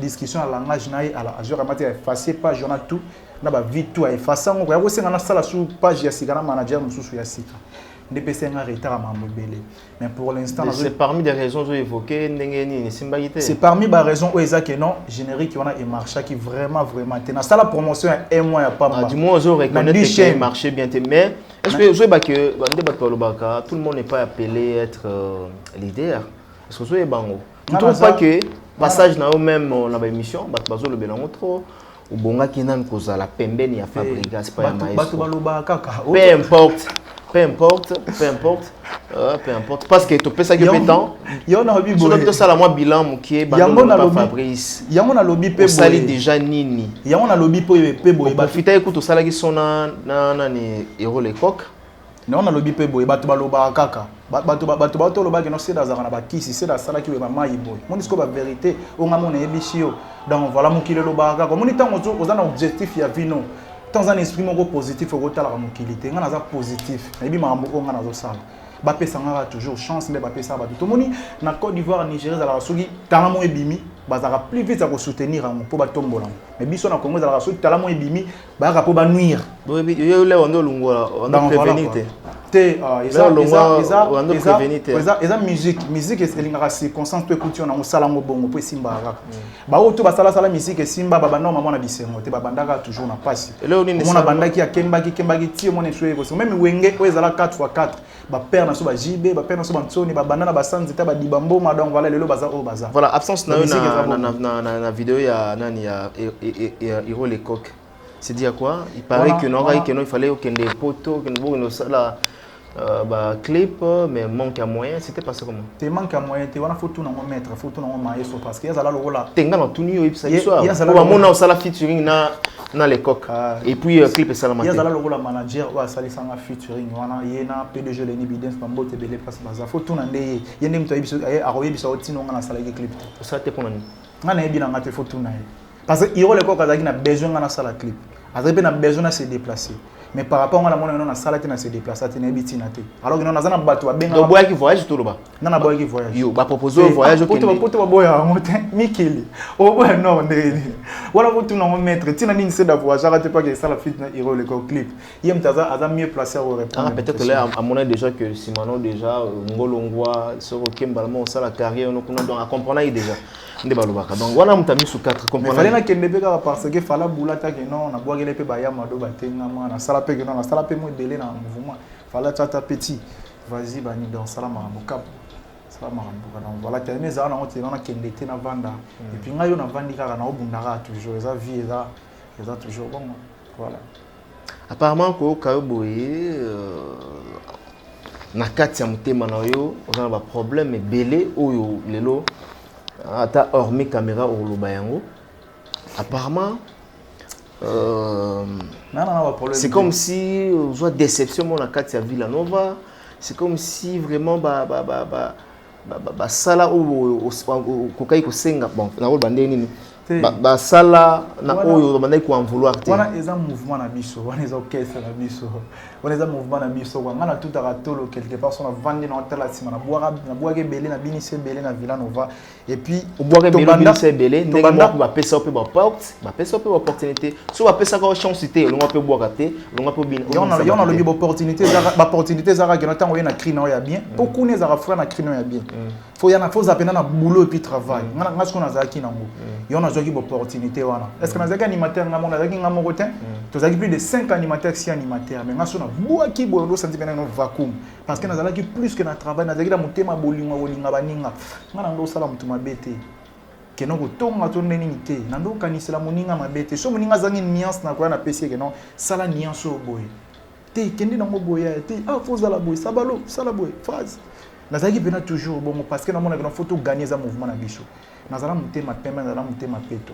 discussion à langage na à la genre matière effacer page on a tout na ba vie tout à effacer ngo ya ko senga na sala sous page ya sika na manager mususu ya sika. Mais pour l'instant, c'est parmi des raisons évoquées. C'est parmi les raisons où ils ont que non générique et marché qui vraiment ça la promotion est un mois pas du moins on reconnaît que marché bien mais est-ce que vous que tout le monde n'est pas appelé à être leader est-ce que vous avez bango tu trouves pas que passage na même dans l'émission bazo le belango trop ou bonga qui nan cause la pembeni ya Fabrice pas ya maestro peu importe parce que tu peux ça que pétant yo na obi boye ça la moi bilan mukie bango na Fabrice yango na lobi pe boye sali déjà nini yango na lobi pe boye ba fita écoute sala ki sona na ni héros l'époque non na lobi pe boye bato baloba kaka bato loba que non c'est dans na ba kisi c'est dans sala ki we mama yiboy mon disco ba vérité o nga mon ebishio donc voilà mukile loba kaka mon temps oza na objectif ya vino dans un esprit positif au la mokilité nga naza positif na bi mambo nga nazo sala ba pesa nga toujours chance mais ba pesa ba tout moni na Côte d'Ivoire Nigeria za la soki talamo ebimi bazaka plus vite à soutenir pour ba tombola mais biso na Congo za la soki talamo ebimi ba pour ba nuire yo le ondo lungola on prévenir eza musique eselingaka circonstance to écouter na musala bongo po simba kaka ba oto basala musique simba baba no mama na bisengo te babandaka toujours na pasi mona bandaki ya kembaki ti mona eswe ko même wenge o ezala 4x4 ba père na so ba jibe ba père na so ba nsoni ba bandana ba sanzi ta ba dibambo madon voilà lelo baza o baza voilà absence na na vidéo ya nani ya Hiro Lecoq C'est dire quoi? Il paraît que non, il fallait qu'il y ait des poteaux, qu'il y ait des clip, mais manque à moyen. C'était passé comment? Tu manques à moyen, tu as photo dans mon maître, photo dans mon maïs, parce qu'il y a là le rôle là. Tu as tout nu, il y a la featuring dans les coques. Et puis clip et ça la il y a là le rôle manager, ou à salir sans featuring, il y a PDG de l'évidence, dans le télé passe baza. Photo dans des, il y a des gens qui ont arrosé sur le tino dans la salle de clip. Ça t'es pour nous. On a bien dans photo na. Parce que il y a les coques qui ont besoin dans la salle de clip. Ils ont besoin de se déplacer. Mais par rapport à la monnaie, on a salle qui se déplacer, tu n'es pas habitué. Alors que nous avons un bateau, donc boy qui voyage tout là-bas. Non, non, boy qui voyage. Yo, bah proposer voyage au Kenya. Pour toi boy à monter, Mikeli. Oh boy non, voilà pour tout nous mettre. Tu n'as ni c'est d'avoir, j'arrête pas que ça la fit hero le clip. Il y a mieux placé au répondre. Peut-être là à mon avis déjà que Simano déjà Ngolongwa sur Kembalmo ça la carrière nous donc à comprendre déjà. Donc voilà on t'a mis sous 4 comprendre. Il fallait que ndebeka parce que fallait boulata que non na boire les pe ba yamado batenga na sala pe que non na sala pe modélé na mouvement. Fallait tata petit. Vas-y bani dans salama mokap. Salama mboka donc voilà que mes ana on tena na kendete na vanda. Et puis ngayo na vandi kaka na obundaka toujours ça vie ça toujours bon. Voilà. Apparemment ko kayoboye na kati ya mutema na yo on a ba problème belé oyo lelo ata hormis caméra au Lobayango. Apparemment c'est comme si on voit déception mon na kati ya Villanova. C'est comme si vraiment sala o kokai ko senga bon na ko bande nini ba sala na oyo bandai ko en vouloir te. Voilà eza mouvement na biso, wana eza orchestre na biso. Wana eza mouvement na biso, ngana tout aratolo quelque part son vandi na hôtel sima na boire belé na binisi belé na Villanova et puis o boire belé binisi belé ndenge mo ba pesa pe ba porte, ba pesa pe opportunité. So ba pesa ko chance te, lo pe boire te, lo pe bin. On a le bibo opportunité zara que ntango na cri na ya bien. Beaucoup ne zara frère na cri na ya bien. Faut zapena na boulot et puis travail. Ngana ce qu'on a zaki nango. Et on a joué opportunité wana. Est-ce que na zaki animateur ngamo na zaki ngamo rotin? Tu as plus de 5 animateurs si animateurs mais ngaso na boaki bondo senti bena no vacuum parce que na zaki plus que na travail na zaki na motema bolinga bolinga baninga. Ngana ndo sala mutu mabete. Que non tonga to neni te. Na ndo kanisela moninga mabete. So moninga zangi nuance na kwa na PC que non sala nuance o boy. Te kendi na boya te faut za la boy sabalo sala boy phase. Nazaki bena toujours bon parce que na mona que photo gagner za mouvement na biso. Nazala mutema pembe nazala mutema peto.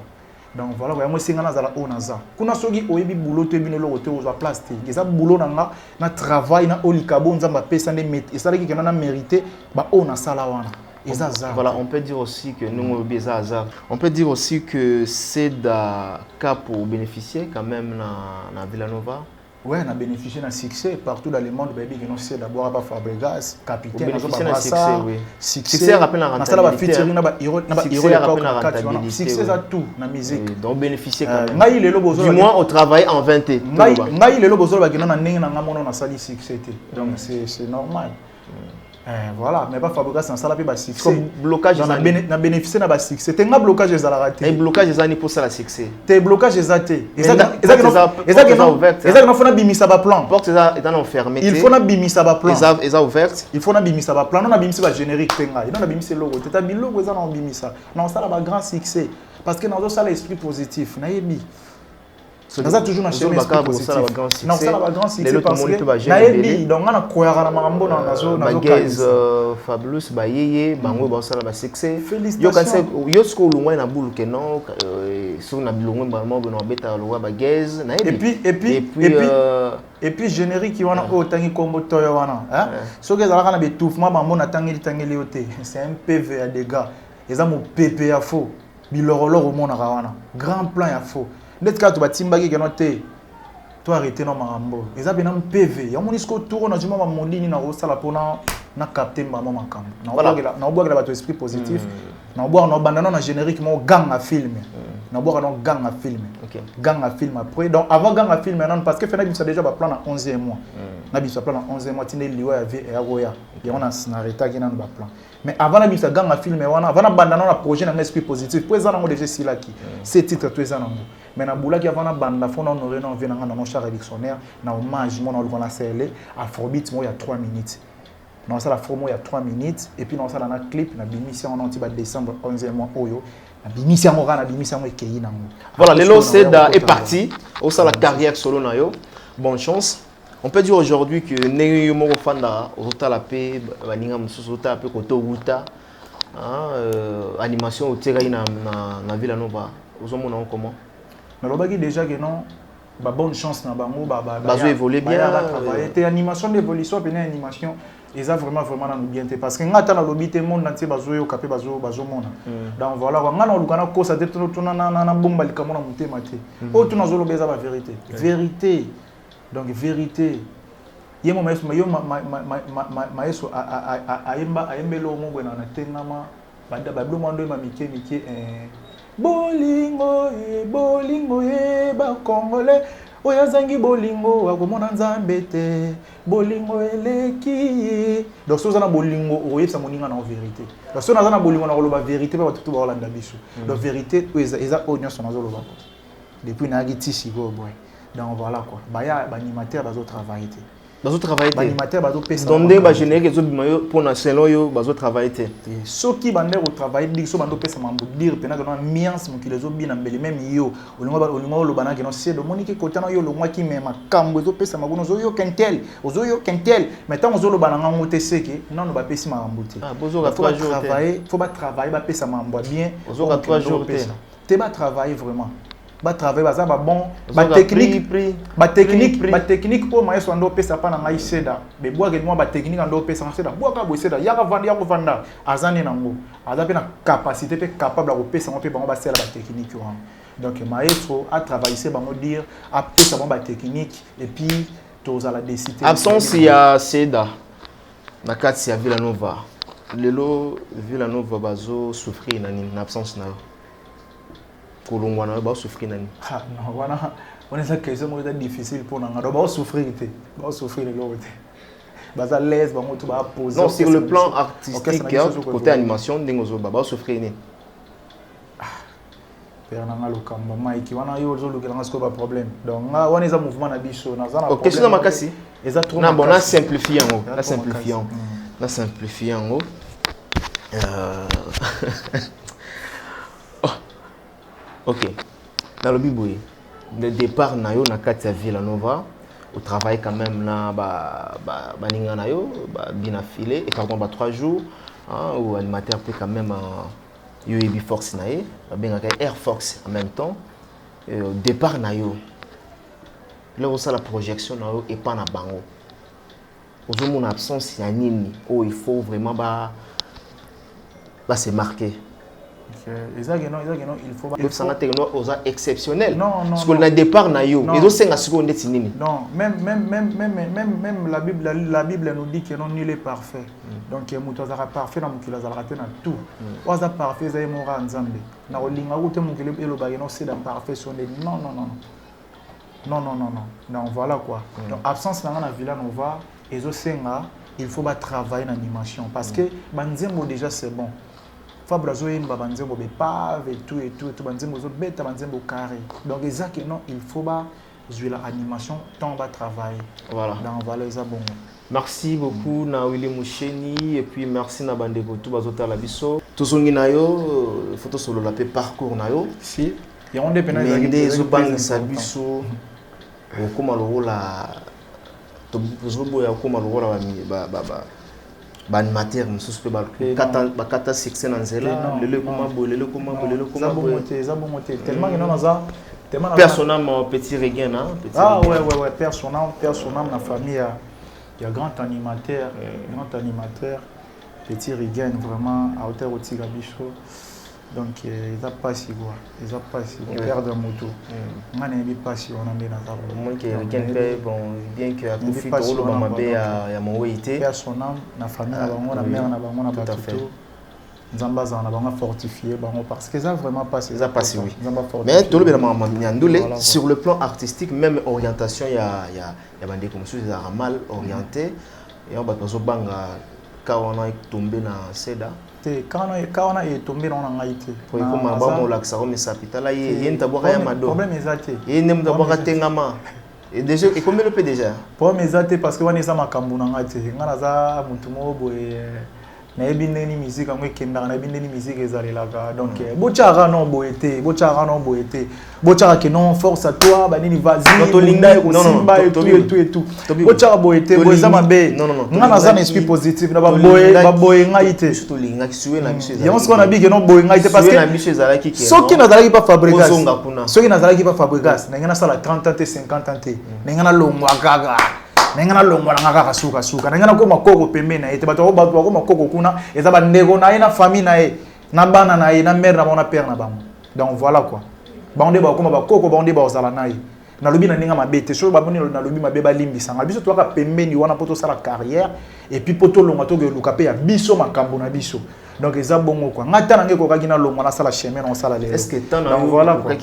Donc voilà ko yango singa nazala o naza. Kuna soki oyebi boulot te bino loko te oza place te. Eza boulot nanga na travail na olikabo nzamba pesa ne met. Et ça qui na mérité ba o na sala wana. Voilà, on peut dire aussi que nous on peut dire aussi que c'est da cas pour bénéficier quand même na Villanova. Ouais, on a bénéficié d'un succès partout dans le monde, baby, qui nous sait d'abord à Fabregas, capitaine, bénéficier d'un succès, oui. Succès rappelle la rentabilité. Succès à tout, la musique. Donc bénéficier quand même. Du moins au travail en 20 ans. Maï le lobo zolo qui n'a n'engue n'a mono na sali succès. Donc c'est normal. Voilà, mais pas Fabregas dans ça la pas succès. Comme blocage on a bénéficié d'un succès. T'es un blocage des raté. Et blocage des années pour ça la succès. T'es blocage des athées. Et ça ouverte. Et ça qu'on faut na bimisa ba plan. Porte est dans enfermé. Il faut na bimisa ba plan. Et ça ouverte. Il faut na bimisa ba plan. On a bimisa ba générique tenga. Il on a bimisa logo. T'as bi logo ça na bimisa. Non ça la ba grand succès parce que dans ça l'esprit positif. Na yebi. Ça toujours na chemin positif. Non ça la ba grand succès parce que na yebi donc on a koyara na makambo na nazo Gaze Fabulous ba yeye bango ba ça la ba succès. Yo kan se yo sko lungwa na bulu ke non so na bilongwe ba mo na beta lungwa ba Gaze na yebi. Et puis générique qui wana o tangi kombo toyo wana hein so que ça na bétouffement ba mo na tangeli yote c'est un PV à dégâts eza mo PP ya faux bilorolo au mona wana grand plan ya faux net ka to batimbaki ke noté to arrêter no marambo eza bena mo PV ya monisco tour na juma ba mondini na osala pona na capter mama makambo na obwaka ba to esprit positif na obwaka na bandana na générique mo gang à film na obwaka na gang à film gang à film après donc avant gang à film non parce que fena bisa déjà ba plan na 11e mois na bisa plan na 11e mois tinde liwa ya vie ya goya ya on a snareta ki na ba plan mais avant la bisa gang à film wana avant na bandana na projet na esprit positif pour ça na déjà silaki c'est titre tout ça nango mais na boula qui avant na banda fond na honorer na vie na mon cher électionnaire na hommage mon on a scellé afrobeat mo il y a 3 minutes Non, ça la promo il y a 3 minutes. Et puis, non, ça la clip. Na bimisi en anti décembre 11e mois. Oyo. Na bimisi en ora, na bimisi en ekei nango. Voilà, Lelo Seda est parti. Au sein la carrière solo na yo. Bonne chance. On peut dire aujourd'hui que Neyo Moro Fanda, Ota la paix, Baninga Moussouta, peu Koto Wuta, animation au Tiraï na Villa Nova. Vous en avez comment? Mais l'obagi déjà que non, bonne chance na bango, bazo évoluer bien. C'était animation d'évolution, puis animation, ils ont vraiment dans bien parce que ngata na lobby te monde entier bazo yo capé bazo mona. Donc voilà, ngana lukana ko ça te na bomba likamona mutema te. O tuna zo lobeza la vérité. Vérité. Donc vérité. Yemo maeso maeso aembelo mongwe na tengama bada bablo mwando ma mike bolingo e ba congolais oya zangi bolingo akomona nzambe te bolingo eleki donc so za na bolingo oyesa moninga na vérité donc so na za na bolingo na koloba vérité ba tutu ba olanda biso donc vérité eza onyo so na zo loba depuis na giti siko boy donc voilà quoi ba animateur bazo travailler te bazo travailler te animateur bazo pesa donc ndenge ba générique ezo bima yo pour na selon yo bazo travailler te soki bande au travail dik so bando pesa mambo dire pena que no ambiance mokile ezo bina mbele même yo olingo lo banaki no c'est de monique côté na yo lo mwa ki mema kambo ezo pesa magono zo yo kentel mais tant ozo lo bananga ngote seke non ba pesa mambo te bozo ka 3 jours faut ba travailler ba pesa mambo bien ozo ka 3 jours te ba travailler vraiment ba travailler baza ba bon ba technique pour maestro ando pesa pa na ngai seda be bwa ke moi ba technique ando pesa na seda bwa ka bo seda ya ka vanda azani nango azape na capacité pe capable ko pesa mo pe bango ba sela ba technique wa donc maestro a travaillé c'est bango dire a pesa bon ba technique et puis toza la décider absence ya seda na kati ya Villa Nova lelo Villa Nova bazo souffrir na absence na Kolongwana ba souffrir nani non wana on est question moi difficile pour nga ba souffrir le l'autre baza l'aise ba moto ba poser non sur le plan artistique côté animation ndingo ba souffrir ni père nanga lokamba Mike wana yo zo lokela ngasko ba problème donc nga wana eza mouvement na biso na za na problème question na makasi eza trop na bon na simplifier ngo ok. Dans le Biboui, le départ nayo na kati Villa Nova, au travail quand même na baninga nayo, bien affilé et pardon 3 jours, où animateur peut quand même UAB Force naé, bien Air Force en même temps. Au départ nayo, là où ça la projection nayo et pas na bango. Aux mon absence il y a nini, oh il faut vraiment se marquer. Exactement, il faut exceptionnel. Non. Parce que le départ na yo, ils ont 5 secondes de tinini. Non, même la Bible nous dit que non nul est parfait. Donc muto azara parfait na mukila azara na tout. Waza parfait za mora nzambe. Na olinga ute mukile eloba no c'est da parfait sonné. Non. Donc voilà quoi. Donc absence na Villa Nova, ezosenga, il faut travailler en animation parce que banzembo déjà c'est bon. Fabrazo yemba banzembo be pave et tout banzembo zo beta banzembo carré. Donc exactement non, il faut jouer l'animation tant va travailler. Voilà. Dans valeur ça bon. Merci beaucoup na Willy Moucheni et puis merci na bandeko tout bazota la biso. Tozongi na yo photo solo la pe parcours na yo. Si. Et on dépend des bang sa biso. Okoma lola to bozo ya okoma lola ba animateur mususu pe ba kata succès na nzela lelo koma za bon moté tellement que non za tellement personnellement petit Regain hein ouais personnellement na famille il y a grand animateur petit Regain vraiment à hauteur au Tiga Bicho donc ils a pas si quoi perdre moto on n'a pas si on a mis dans ça moi qui Regain fait bon bien que à tout fit rôle ba mabe ya moité personnellement na famille na bango na mère na bango na batuto nzamba za na bango fortifier bango parce que ça vraiment pas ça passe oui mais tout le bien maman ndolé sur le plan artistique même orientation il y a bandé comme ça mal orienté et on va pas banga quand on a tombé na seda quand on est tombé dans la réalité pour comme ba mo laksa comme sapita là yenta boka ya mado problème exacté yene mta boka tengama Et déjà, et combien le PDG? Pour mes athées, parce que on est sama kambunanga te. Nganaza mutumo boy. Na ebindeni musique amwe kenda na ebindeni musique ezalelaka. Donc bochara non boyete, bochara non boyete. Bochara que non force à toi, banini vas-y. Simba et tout. Bochara boyete, boyeza mabe. Nganaza un esprit positif na ba boy ngaite. Surtout linga qui sué na biso. Yonse ko na big non boy ngaite parce que na biso ezalaki ki. Soki nazalaki pas Fabregas. Soki nazalaki pas Fabregas, na ngana sala 30 ans 50 ans te. Na ngana longwa gaga. Nengana longwa ngaka kasuka suka nengana ko makoko pembe na ete bato ba ko makoko kuna eza ba ndeko na ina famille na e na bana na e na mère na bona père na bango. Donc voilà quoi. Ba onde ba ko makoko ba onde ba osala na e na lobi na ninga mabete so ba boni na lobi mabe ba limbisa nga biso to ka pembe ni wana poto sala carrière et puis poto longa to ke luka pe ya biso makambo na biso. Donc eza bongo quoi ngata na ngeko ka kina longwa na sala chemin na sala le. Est-ce que tant na voilà quoi.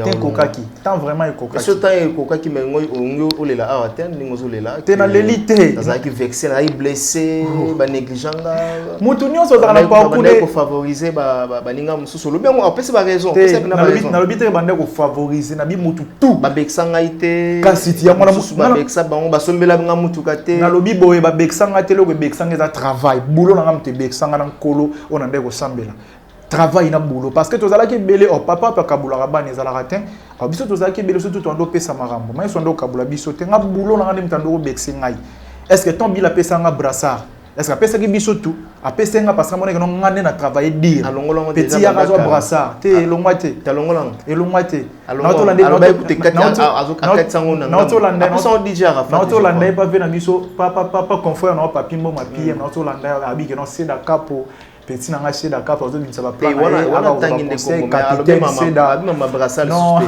Ten kokaki tant vraiment kokaki ce temps kokaki mengo ongo olela a ten ningo olela te na l'élite ça qui vexé na blessé ba négligenda mutu nyonso za na pa okude ko favoriser ba ninga mususu lobi ngo apesi ba raison na lobi te bande ko favoriser na bi mutu tout ba beksanga ite kasi ti ya mwana mususu ba beksa bango ba sombela nga mutu kate na lobi boye ba beksanga te lo ko beksanga za travail boulot na ngamte beksanga na nkolo ona ndeko sambela travail na boulot parce que tozala ki belé au papa pa kabula rabane ezala ratin a biso tozala ki belé surtout tondo pesa marambo mais sondo kabula biso te nga boulot na ngam tando bexe ngai est-ce que ton bila pesa nga brassard est-ce que pesa ki biso tout a pesa nga parce que mon nga ngane na travailler dire petit ya razo brassard te longwa te ta longolang e longwa te na to lande na ba écouter na to lande na to DJ Rafa na to lande pas venir biso papa confrère na papi mo mapie na to lande abi que non c'est da capo petit nanga chez Dakar pour dire ça va plan voilà tangi de Congo capitaine mama brassard non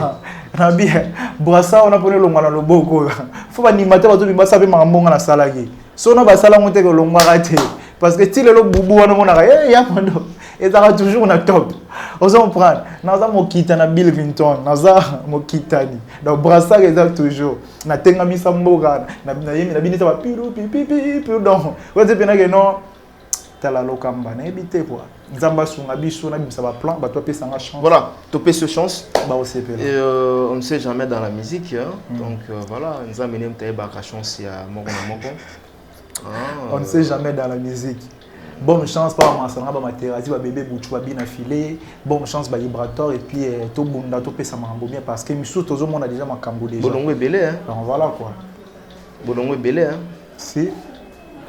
na bien brassard on a pris le ngwana loboko faut ba nimata ba to bimba sabe mambonga na salaki so na ba sala ngote ko longwa rate parce que ti le bubu wana mona ya mondo et ça va toujours na top on s'en prend naza mokita na Bill Clinton naza mokita ni donc brassard est toujours na tenga misa mboka na yemi na binisa ba piru pipi donc on te pena que non la lokamba na ebité quoi nzamba sunga biso na bimisa ba plan ba to pesa nga chance voilà to pesa chance ba osepela et on ne sait jamais dans la musique hein? Donc voilà nzamba nem taye ba chance ya moko na moko on ne sait jamais dans la musique bonne chance par masanga ba materazi ba bébé bouchu ba bina filé bonne chance ba vibrator et puis to bunda to pesa mambo bien parce que misu tozo mona déjà makambo déjà bolongo ebele hein donc voilà quoi bolongo ebele hein si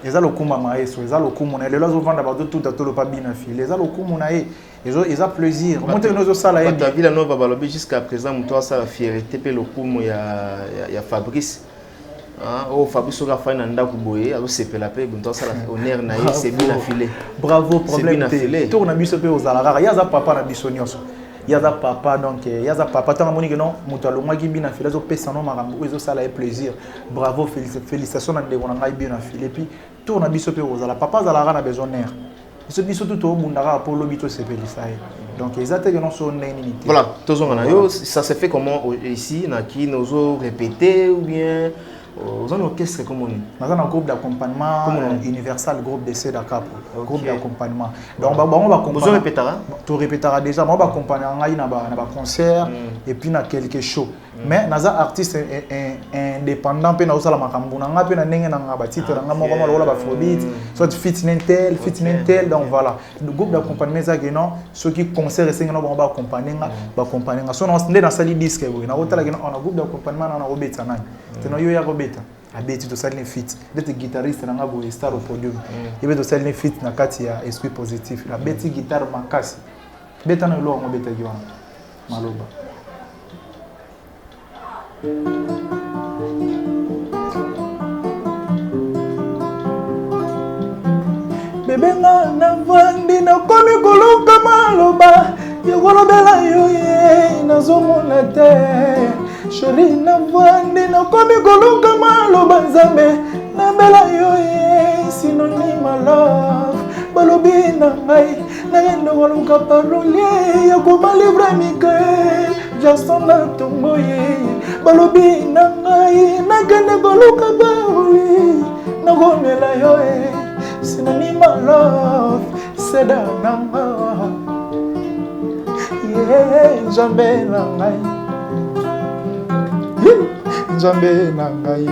eza lokuma maeso eza lokuma na lelo zo vanda ba tout à tout pas bien filé eza lokuma na eza plaisir monte nozo sala et ta ville nova balobi jusqu'à présent muto sa fierté pe lokumu ya Fabrice ah oh Fabrice oka fa na ndako boye azo sepela pe muto sala honneur na ye c'est bien filé bravo problème te tourna biso pe ozala rara yaza papa na biso nyonso yaza papa donc yaza papa tant moni que non muto alongwa ki bina filé zo pesa no marambo ezo sala e plaisir bravo félicitations na ndeko na ngai bina filé puis tourna biso pe ozala papa zala rara na besoin d'air biso biso tout au bundara pour lobito sepelisa donc exactement que non son nénité voilà tozonga na yo ça se fait comment ici na ki nozo répéter ou bien aux orchestres comme on est dans un groupe d'accompagnement universal groupe de C Dakar groupe d'accompagnement donc on va vous répétera tu répéteras déjà on va accompagner ngai na ba concert et puis na quelque chose mais naza artiste indépendant pe na osala makambo na nga pe na ndenge na ba titre na nga moko mala ba afrobeat soit fitness donc voilà le groupe d'accompagnement ça que non ceux qui concert c'est non ba accompagner nga so na ndé na sali disque na otala que on a groupe d'accompagnement na robeta nani teno yo ya robeta abeti to sali fit d'être guitariste na nga bo star au podium et be to sali fit na kati ya esprit positif la beti guitare makasi beta na lo ngo beta giwana maloba bebe na vandi na komi koluka maloba yokolobela yo ye nazomona te chéri na vandi na komi koluka maloba nzambe nabela yo ye synonyme love balobi na ngai nagenda koluka parolier ya koma livre Mikael Jason na tongo ye balobi na ngai nagenda koluka paroli nagomela yo ye synonyme love seda na ngai yeah jambe na ngai Nzambe na ngai.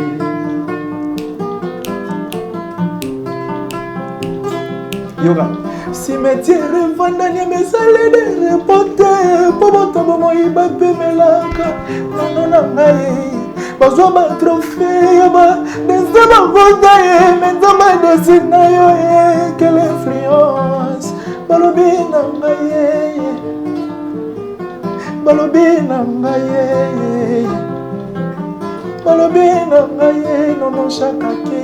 Yoga. Cimetière vandani mesale de reporter po botobo moiba pemelaka nono na ngai bazwa ba trophée ba desaba voda e menzamba desina yo e quelle influence balobi na ngai balobi na ngai balobi na ngai nono shakake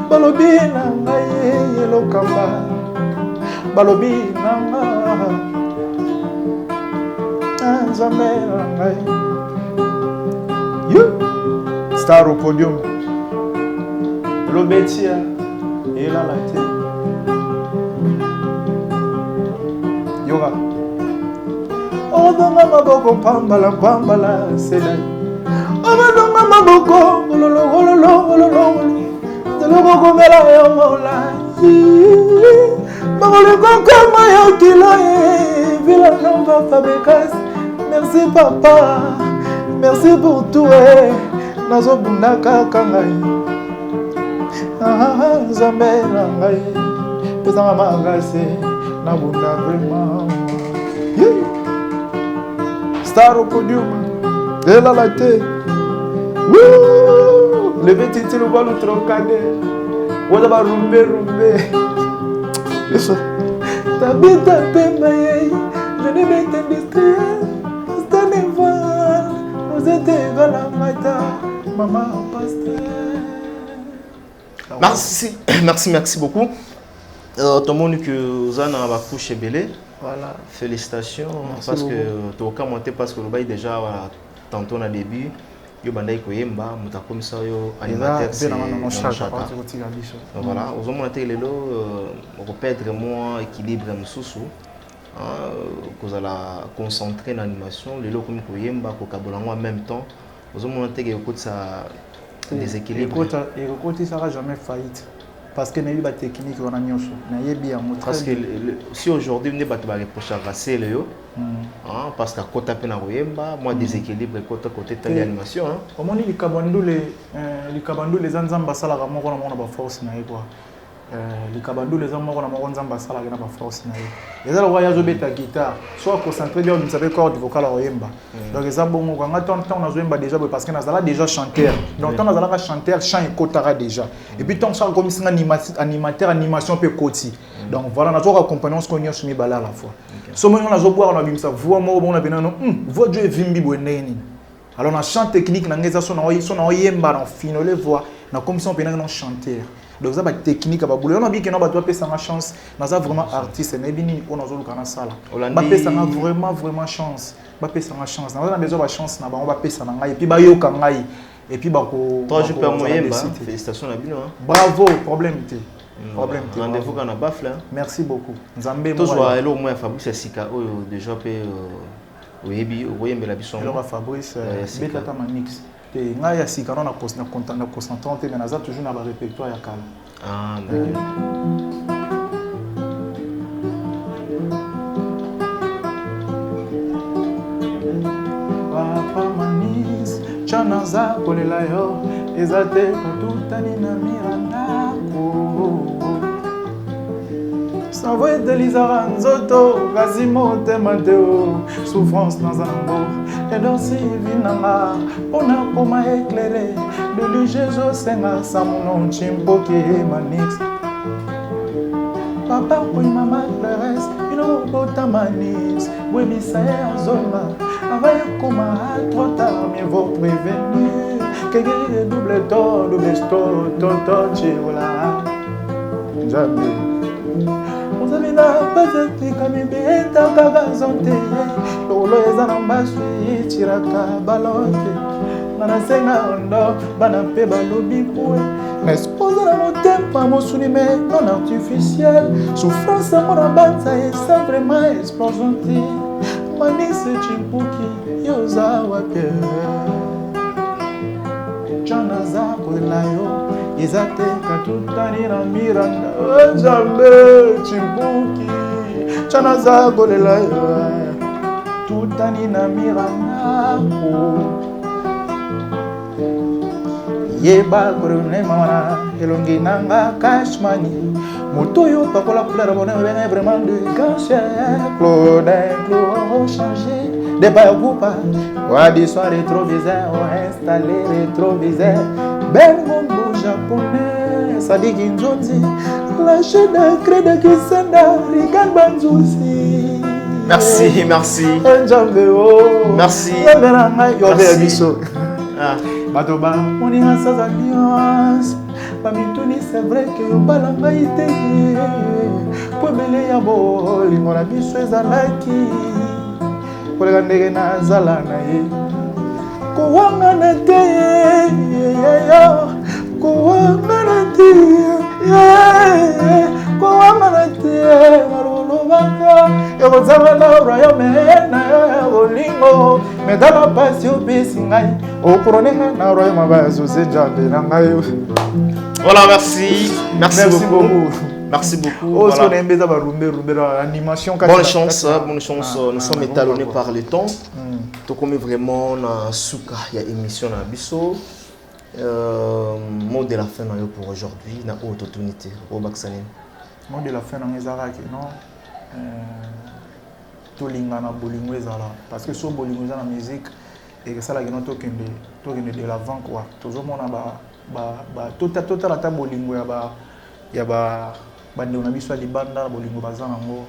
balobi na ngai lokamba balobi nanga Nzambe na ngai. Star au podium Lobetia et la latte Yoga Odonga maboko pambala pambala sedai Odonga maboko lolo lolo lolo lolo Deloko komela yo mola Bagole kokoma yo kilo Villa Nova Fabricas. Merci papa, merci pour tout Nazo bundaka kangai Nzambe na ngai Pesa magase na bunda vraiment Star au podium de la latte Le petit tilo balu trocade Wada ba rumbe Eso Tabita pembaye Je ne m'étais Vous êtes égal à Mata, maman pasteur. Merci beaucoup. Tout le monde que vous avez couché belé. Voilà, félicitations. Merci parce beaucoup. Que tu as commenté parce que vous avez déjà tantôt au début. Yo bandai koyemba mutakomi sa yo animateur c'est voilà aux hommes on lelo on perdre moi équilibre mususu que vous la concentrer dans l'animation lelo komi koyemba ko kabolango en même temps aux hommes on que ça déséquilibre et côté ça va jamais faillite parce que n'a pas technique on a nyonso na yebi ya parce que si aujourd'hui ne ba te reprocher à casser le yo parce que côté peine à koyemba moi déséquilibre côté de l'animation comment les kabandou les anzamba sala ka moko na mona ba force na quoi les kabandou les anzamba moko na moko nzamba sala ka na ba force na et ça le voyage au beta guitare soit concentré bien vous savez corde vocale à koyemba donc ça bon quand on temps na zoemba déjà parce que nazala déjà chanteur donc temps nazala ka chanteur chant et kotara déjà et puis tant ça comme si animateur animation peut koti donc voilà na zoka compagnon ce qu'on y a soumis bala à la fois so moi on a zo boire on a bimsa voix mo bon na benano voix Dieu vimbi boneni alors na chant technique na ngeza so na yemba na finole voix na comme si on penait na chanteur donc ça ba technique ba boulot on a bien que na ba doit pesa ma chance na ça vraiment artiste na bini on a zo kana sala ba pesa na vraiment chance ba pesa ma chance na besoin ba chance na ba on ba pesa na ngai et puis ba yoka ngai et puis ba ko toi je peux moyen félicitations na bino bravo problème té rendez-vous quand on a bafle merci beaucoup Nzambe moi toi hello moi Fabrice Sika oyo déjà pe oyebi oyembela biso hello Fabrice betata ma mix te ngai ya Sika na concentré mais naza toujours na ba répertoire ya kala d'accord papa manis chanaza kolela yo ezate katutani na miranda Savoie de l'Isara Nzoto, Gazimo Temateo, souffrance dans un amour, et dans si vinanga, on a comme éclairé, de lui Jésus Senga, Samonon Chimpoki Manix. Papa, oui, maman, le reste, il a beau manix, oui, Missaïa Zoma, avec comme trop tard, mieux vaut prévenir, que guérir double tort, double store, tonton, voilà. Jamais. Vous avez la base comme une bête à gazonté. Lolo est en ambassadeur, tiraka balote. Manasenga ondo, banapé balobi poué. Mais suppose la montée, pas mon sounime non artificiel. Souffrance à mon abata et ça vraiment explosion. Manix Chimpuki, Yoza Wape. Chanaza Koelayo. Izate katutani na miranda Nzambe Chimpuki Chanaza golela tutani na miranda yeba korone mama elongi nanga cash money moto yo pakola couleur bonheur vraiment de cancer Claudin Claude changer débat coupa wadi soir rétroviseur installé rétroviseur ben mambo japonais sadiki nzonzi lâcher d'un crédit qui senda regarde banzusi. Merci, merci. Merci. Batoba, on est à sa alliance. Pamituni, c'est vrai que on balanga ite. Pour belé ya bo, limona biso ezalaki. Pour les gandege na zalana ye. Kouanga na te, kouanga na te, kouanga na te, marolo banga. Ekozanga na royaume na olingo, mais dans la passion pesingai. Voilà, merci. Merci beaucoup. Merci beaucoup. Voilà. Bonne chance, bonne chance. Nous sommes étalonnés par le temps. Tout comme vraiment na souka, il y a émission na biso. Mot de la fin pour aujourd'hui, na haute opportunité. Au Baksanin. Mot de la fin dans les Arabes, non. Tout l'ingana bolingo ezala. Parce que sur bolingo dans la musique. Et que ça là nous toquons de l'avant quoi toujours mon total ata bolingo ya ba bande on a mis sur libanda bolingo bazana ngo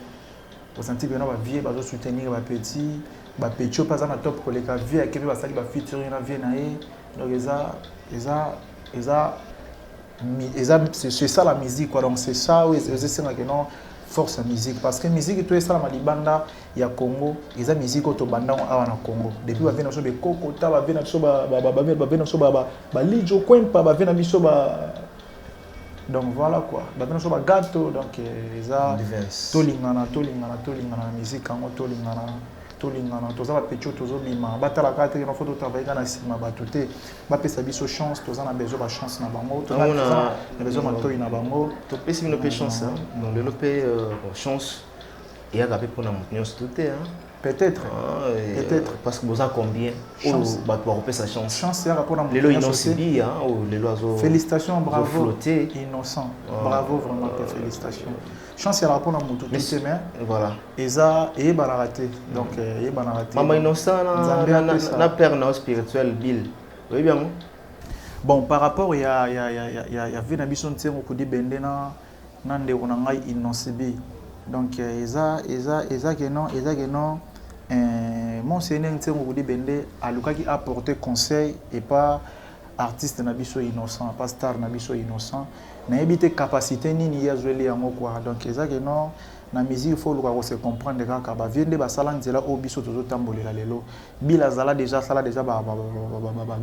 pour sentir que na ba vie bazo soutenir ba petit pas na top ko les ka vie akebe ba sali ba featuring na vie na e donc c'est ça la musique quoi donc c'est ça oui c'est que non force la musique parce que musique tout ça la malibanda ya Congo eza musique auto banda awa na Congo depuis ba vena so be kokota ba vena so ba vena so ba lijo kwempa ba vena biso ba donc voilà quoi ba vena so ba gâteau donc eza tolingana musique kango tolingana toza ba pecho tozo bima batala ka te no photo travailler na sima ba tuté ba pesa biso chance toza na besoin ba chance na bango toza na besoin ma toy na bango to pesa no chance donc le lopé chance et à gapé pour na montenir tout hein peut-être parce que vous avez combien chance ba pour repérer sa chance ya pour na montenir les innocents hein ou les oiseaux félicitations bravo innocent bravo vraiment félicitations chance ya rapport na moto tout mais voilà eza et banaraté donc et banaraté maman innocent na père na spirituel bill oui bien bon par rapport il y a vena biso ntengo ko di bende na nde on ngai innocent bi donc eza que non mon seigneur ntengo ko di bende aluka qui apporter conseil et pas artiste na biso innocent pas star na biso innocent na ebité capacité nini ya jouer yango quoi donc que non na musique il faut le se comprendre kaka ba viende ba sala nzela o biso tozo tambolela lelo bila sala déjà ba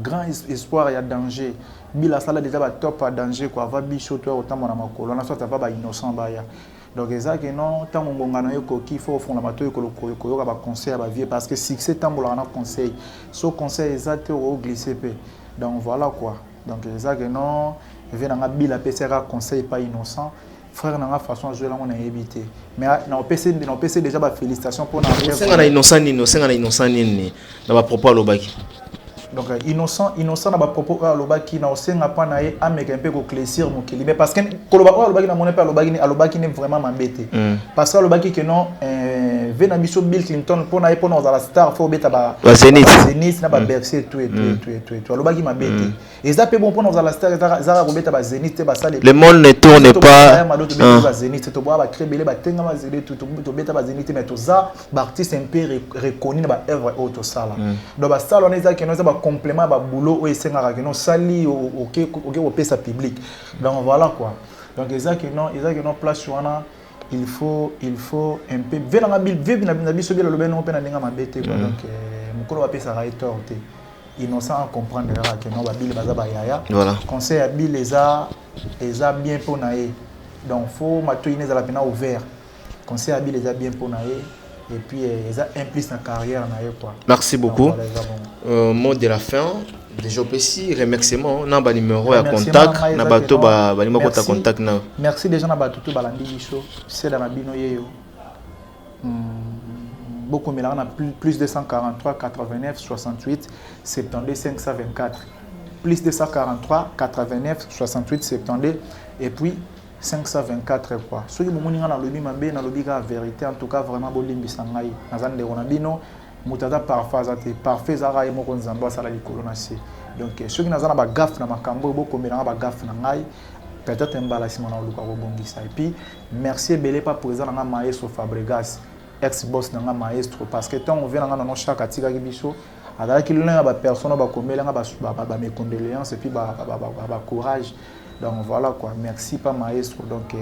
grand espoir ya danger bila sala déjà ba top à danger quoi va biso to autant na makolo na soit va ba innocent ba ya donc que non tant ngongana yo ko ki faut fond la bato ko ba conseil ba vie parce que succès tambola na conseil so conseil exact au glisser pe donc voilà quoi donc que non vient na bila PCR conseil pas innocent frère na façon jouer là on a évité mais na PC déjà ba félicitations pour na innocent ni na ba propos lobaki donc innocent na ba propos lobaki na osenga pa na e ameka un peu ko clésir mokili mais parce que koloba lobaki na mon pas lobaki ne vraiment m'embêter parce que lobaki que non vena biso Bill Clinton pour na la star faut beta ba Zenith na ba bercer tout lobaki m'embêter et ça peut bon pour la star za ko beta ba Zenith ba ça le monde ne tourne pas ba Zenith to ba créer ba tenga ba Zenith to beta ba Zenith mais to za ba artiste un peu reconnu na ba œuvre auto sala donc ba sala on est que nous ba complément ba boulot o esenga que non sali OK au pesa public donc voilà quoi donc exact que non place wana il faut un peu venanga na biso bien le beno pe na ninga mabete quoi donc mukolo ba pesa ra torte innocent à comprendre que non ba bil baza ba yaya voilà conseil à bil eza bien pour nae donc faut matoine za la pena ouvert conseil à bil eza bien pour nae et puis eza implique na carrière nae quoi. Merci beaucoup. Mot de la fin. Déjà aussi remerciement na ba numéro ya contact na bato ba numéro ta contact na. Merci déjà na bato to balandi biso c'est dans na bino yeyo. Beaucoup mais là on a plus 243 89 68 72 524. plus 243 89 68 72 et puis 524 quoi. Ceux qui m'ont dit dans le bimambé, dans le biga vérité, en tout cas vraiment bolimbi sangai. Nazan de ronabino, mutata parfait, parfait zara et moko nzamba sala likolonasi. Donc ceux qui nazana ba gaffe na makambo, boko mbela ba gaffe na ngai. Peut-être un balassement dans le cas rebondissant. Et puis merci belé pas présent dans maestro Fabregas, ex-boss dans maestro parce que tant on vient dans chaque atika gibiso, alors qu'il y a des personnes qui ont mes condoléances et puis courage. Donc voilà quoi, merci pas maestro. Donc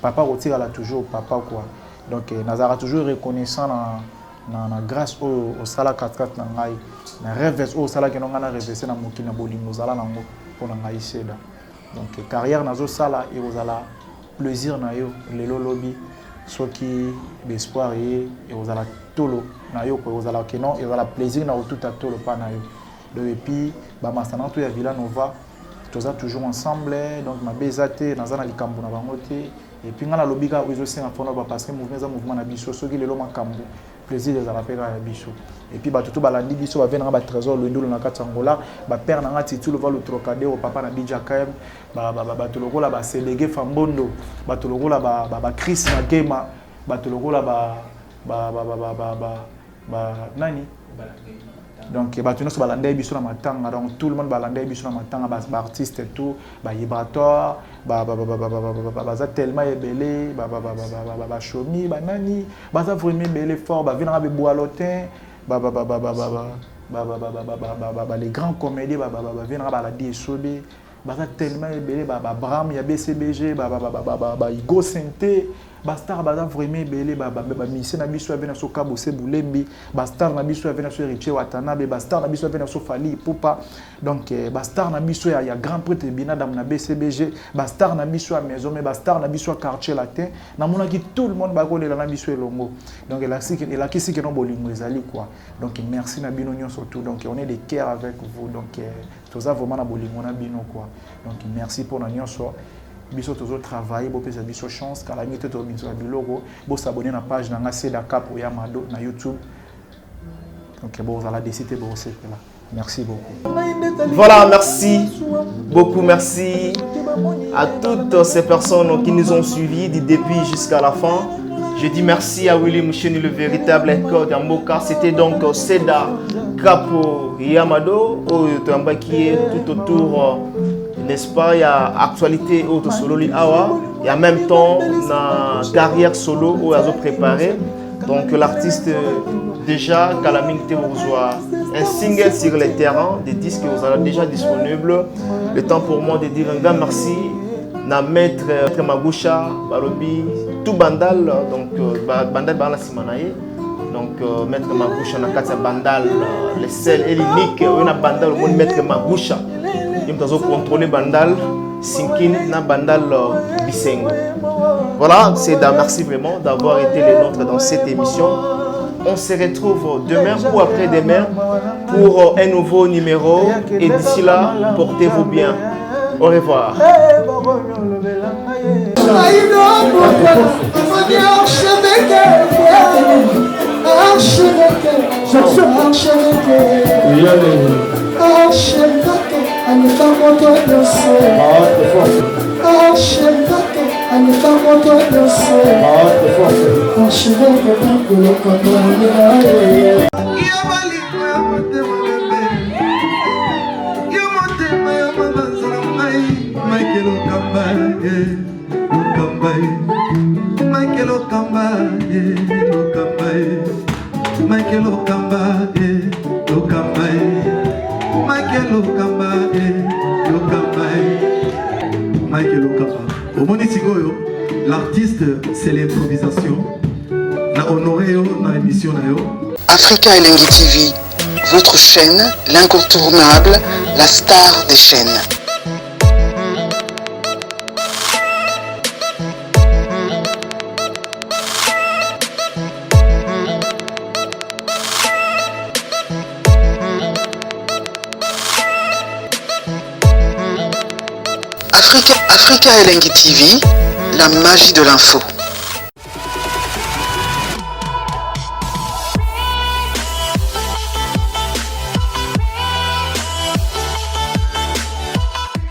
papa retire là toujours papa quoi. Donc Nazara toujours reconnaissant na grâce au sala 4-4 na ngai. Na rêve au sala que nous avons rêvé na mokina bolingo sala nango pour na ngai seda. Donc carrière nazo sala et aux ala plaisir na yo lelo lobby soit qui l'espoir et aux ala tolo na yo aux ala kenon et aux ala plaisir na tout à tolo pa na yo. Donc et puis ba masana to ya Villanova tous toujours ensemble donc ma bezate na zana likambo na bango te et puis ngala lobby ka ozo senga fono ba parce que mouvement na biso so ki lelo makambo plaisir des ala peka ya biso. Et puis tout balandi biso ba venanga ba trésor le ndolo na katangola ba père na ngati tout le va le Trocadéro papa na Bidja Kaem ba tolokola ba Sélégué Fambondo ba tolokola ba Chris na Gema ba tolokola ba nani donc ba tuno so balanda biso na matanga donc tout le monde balanda biso na matanga ba artiste et tout ba vibratoire ba za tellement ebelé ba chomi ba nani ba za vraiment belé fort ba venanga be boalotin les grands comédiens viennent à la DSOB tellement belé Bram ya BCBG Igo Sente Bastar vraiment belé mission na biso avec so Kabo Sebulembi Bastar na biso avec so Richie Watanabe Bastar na biso avec so Fali Poupa donc Bastar na biso ya grand prêtre bina dam na BCBG Bastar na biso à maison mais Bastar na biso quartier latin na mona ki tout le monde ba ko lela na biso elongo donc la kisi que non bolingo ezali quoi donc merci na bino nyon surtout donc on est de cœur avec vous donc tout ça vraiment na bolingo na bino quoi donc merci pour na nyon so biso toujours travailler bo pesa biso chance quand la mité to biso biloko bo s'abonner na page na Seda Capo Yamado na YouTube donc bon vous allez décider bo c'est là merci beaucoup. Voilà, merci beaucoup, merci à toutes ces personnes qui nous ont suivis du début jusqu'à la fin. Je dis merci à Willy Moucheni, le véritable écho d'Amboka. C'était donc Seda Capo Yamado qui est tout autour, n'est-ce pas, il y a actualité auto solo li awa, il y a en même temps la carrière solo où ils ont préparé. Donc l'artiste déjà Calamité reçoit un single sur les terrains, des disques qui sont déjà disponibles. Le temps pour moi de dire un grand merci à Maître Magoucha, Barobi, tout Bandal, donc Bandal Bala Simanaye. Donc Maître Magoucha, Nakata Bandal, les seuls et l'unique, on a Bandal, on Maître Magoucha. Il faut contrôler Bandal, Sinkin, na Bandal Bisengo. Voilà, c'est merci vraiment d'avoir été les nôtres dans cette émission. On se retrouve demain ou après-demain pour un nouveau numéro. Et d'ici là, portez-vous bien. Au revoir. L'artiste, c'est l'improvisation. Na honoré dans l'émission. Africa Elengi TV, votre chaîne, l'incontournable, la star des chaînes. Africa Elengi TV, la magie de l'info.